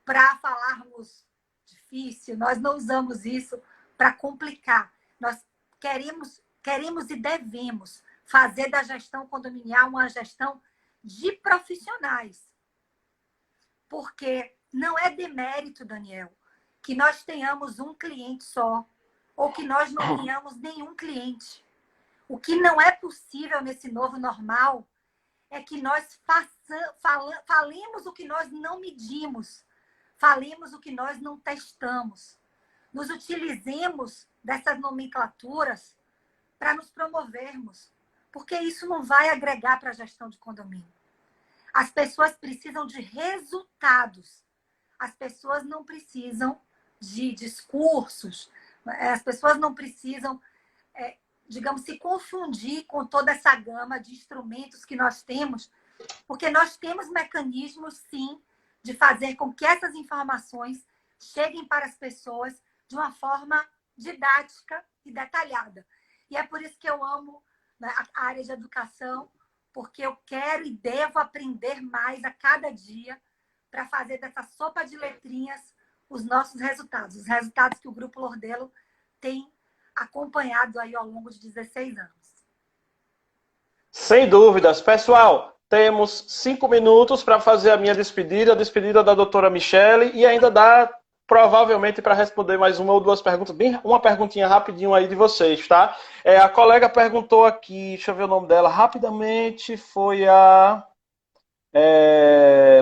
para falarmos difícil, nós não usamos isso para complicar. Nós queremos e devemos fazer da gestão condominial uma gestão de profissionais. Porque não é demérito, Daniel, que nós tenhamos um cliente só, ou que nós não tenhamos nenhum cliente. O que não é possível nesse novo normal é que nós falemos o que nós não medimos, falemos o que nós não testamos, nos utilizemos dessas nomenclaturas para nos promovermos, porque isso não vai agregar para a gestão de condomínio. As pessoas precisam de resultados, as pessoas não precisam de discursos, as pessoas não precisam, digamos, se confundir com toda essa gama de instrumentos que nós temos, porque nós temos mecanismos, sim, de fazer com que essas informações cheguem para as pessoas de uma forma didática e detalhada. E é por isso que eu amo, né, a área de educação, porque eu quero e devo aprender mais a cada dia para fazer dessa sopa de letrinhas os nossos resultados, os resultados que o Grupo Lordelo tem acompanhado aí ao longo de 16 anos. Sem dúvidas. Pessoal, temos 5 minutos para fazer a minha despedida, a despedida da doutora Michele, e ainda dá, provavelmente, para responder mais uma ou duas perguntas. Bem, uma perguntinha rapidinho aí de vocês, tá? A colega perguntou aqui, deixa eu ver o nome dela rapidamente, foi a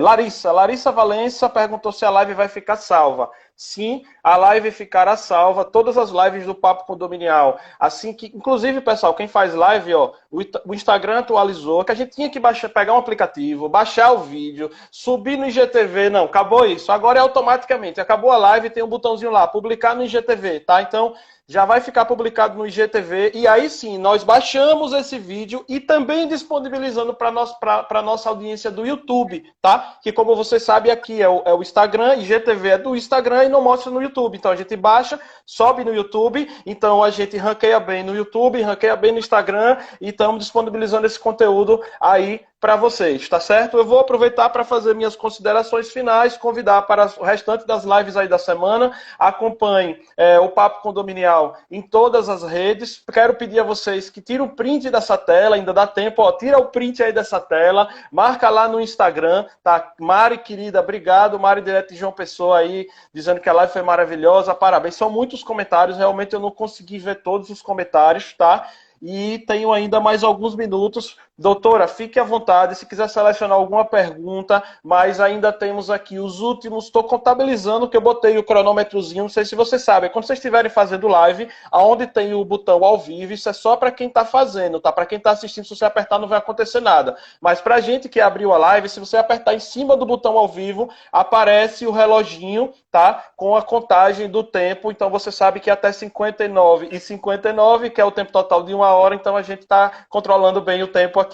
Larissa Valença perguntou se a live vai ficar salva. Sim, a live ficará salva, todas as lives do Papo Condominial. Assim que, inclusive, pessoal, quem faz live, ó, o Instagram atualizou, que a gente tinha que pegar um aplicativo, baixar o vídeo, subir no IGTV. Não, acabou isso. Agora é automaticamente. Acabou a live, tem um botãozinho lá, publicar no IGTV, tá? Então, já vai ficar publicado no IGTV e aí sim, nós baixamos esse vídeo e também disponibilizando para a nossa audiência do YouTube, tá? Que como você sabe aqui é o Instagram, IGTV é do Instagram e não mostra no YouTube. Então a gente baixa, sobe no YouTube, então a gente ranqueia bem no YouTube, ranqueia bem no Instagram e estamos disponibilizando esse conteúdo aí para vocês, tá certo? Eu vou aproveitar para fazer minhas considerações finais, convidar para o restante das lives aí da semana. Acompanhe o Papo Condominial em todas as redes. Quero pedir a vocês que tirem o print dessa tela, ainda dá tempo, ó, tira o print aí dessa tela, marca lá no Instagram, tá? Mari, querida, obrigado. Mari, direto de João Pessoa aí, dizendo que a live foi maravilhosa, parabéns. São muitos comentários, realmente eu não consegui ver todos os comentários, tá? E tenho ainda mais alguns minutos. Doutora, fique à vontade se quiser selecionar alguma pergunta, mas ainda temos aqui os últimos. Estou contabilizando que eu botei o cronômetrozinho, não sei se você sabe. Quando vocês estiverem fazendo live, aonde tem o botão ao vivo, isso é só para quem está fazendo, tá? Para quem está assistindo, se você apertar não vai acontecer nada. Mas para a gente que abriu a live, se você apertar em cima do botão ao vivo, aparece o reloginho, tá? Com a contagem do tempo. Então você sabe que até 59h59, que é o tempo total de 1 hora, então a gente está controlando bem o tempo aqui.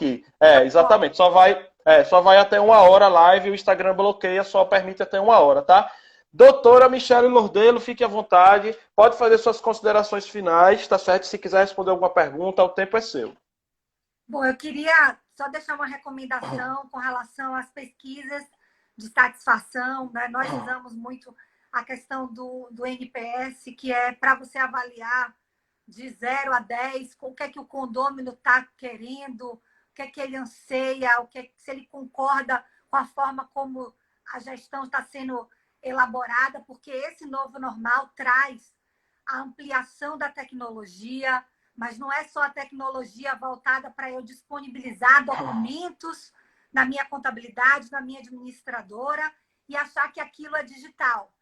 Exatamente. Só vai até 1 hora a live, o Instagram bloqueia, só permite até 1 hora, tá? Doutora Michele Lordelo, fique à vontade. Pode fazer suas considerações finais, tá certo? Se quiser responder alguma pergunta, o tempo é seu. Bom, eu queria só deixar uma recomendação com relação às pesquisas de satisfação, né? Nós usamos muito a questão do NPS, que é para você avaliar de 0 a 10, o que é que o condômino está querendo, o que é que ele anseia, se ele concorda com a forma como a gestão está sendo elaborada, porque esse novo normal traz a ampliação da tecnologia, mas não é só a tecnologia voltada para eu disponibilizar documentos na minha contabilidade, na minha administradora, e achar que aquilo é digital.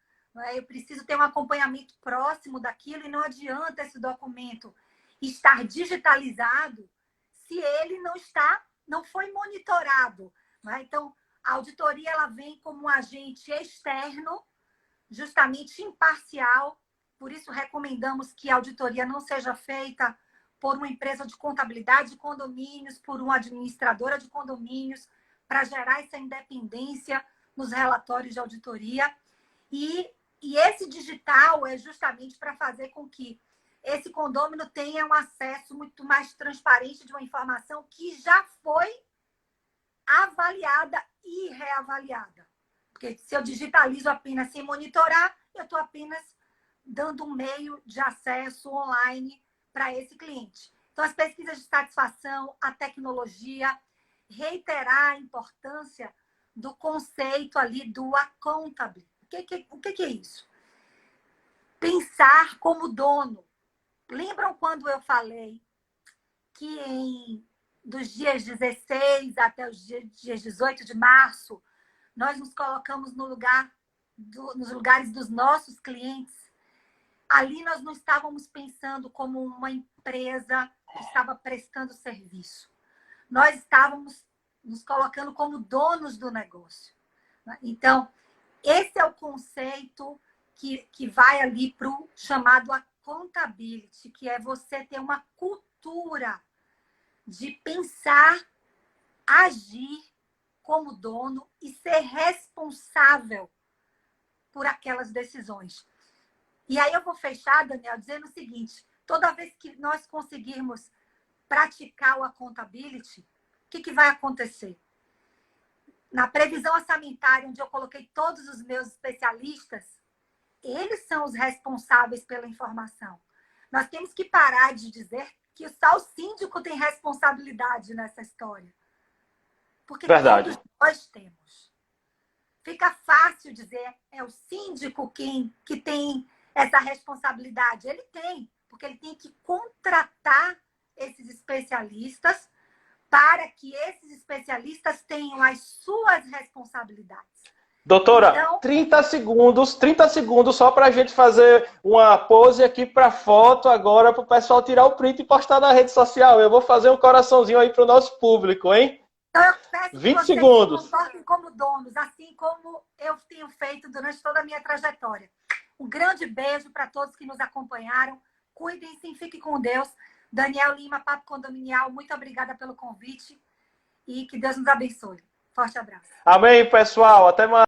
Eu preciso ter um acompanhamento próximo daquilo e não adianta esse documento estar digitalizado se ele não foi monitorado. Então, a auditoria ela vem como um agente externo, justamente imparcial. Por isso, recomendamos que a auditoria não seja feita por uma empresa de contabilidade de condomínios, por uma administradora de condomínios, para gerar essa independência nos relatórios de auditoria. E esse digital é justamente para fazer com que esse condômino tenha um acesso muito mais transparente de uma informação que já foi avaliada e reavaliada. Porque se eu digitalizo apenas sem monitorar, eu estou apenas dando um meio de acesso online para esse cliente. Então, as pesquisas de satisfação, a tecnologia, reiterar a importância do conceito ali do accountable. O que é isso? Pensar como dono. Lembram quando eu falei que dos dias 16 até os dias 18 de março, nós nos colocamos nos lugares dos nossos clientes? Ali nós não estávamos pensando como uma empresa que estava prestando serviço. Nós estávamos nos colocando como donos do negócio. Então, esse é o conceito que vai ali para o chamado accountability, que é você ter uma cultura de pensar, agir como dono e ser responsável por aquelas decisões. E aí eu vou fechar, Daniel, dizendo o seguinte: toda vez que nós conseguirmos praticar o accountability, o que vai acontecer? Na previsão orçamentária, onde eu coloquei todos os meus especialistas, eles são os responsáveis pela informação. Nós temos que parar de dizer que só o síndico tem responsabilidade nessa história. Porque Verdade. todos nós temos. Fica fácil dizer, é o síndico que tem essa responsabilidade. Ele tem, porque ele tem que contratar esses especialistas para que esses especialistas tenham as suas responsabilidades. Doutora, Então, 30 segundos só para a gente fazer uma pose aqui para foto agora, para o pessoal tirar o print e postar na rede social. Eu vou fazer um coraçãozinho aí para o nosso público, hein? então eu peço que 20 vocês segundos. se comportem como donos, assim como eu tenho feito durante toda a minha trajetória. Um grande beijo para todos que nos acompanharam. Cuidem-se, fiquem com Deus. Daniel Lima, Papo Condominial, muito obrigada pelo convite e que Deus nos abençoe. Forte abraço. Amém, pessoal. Até mais.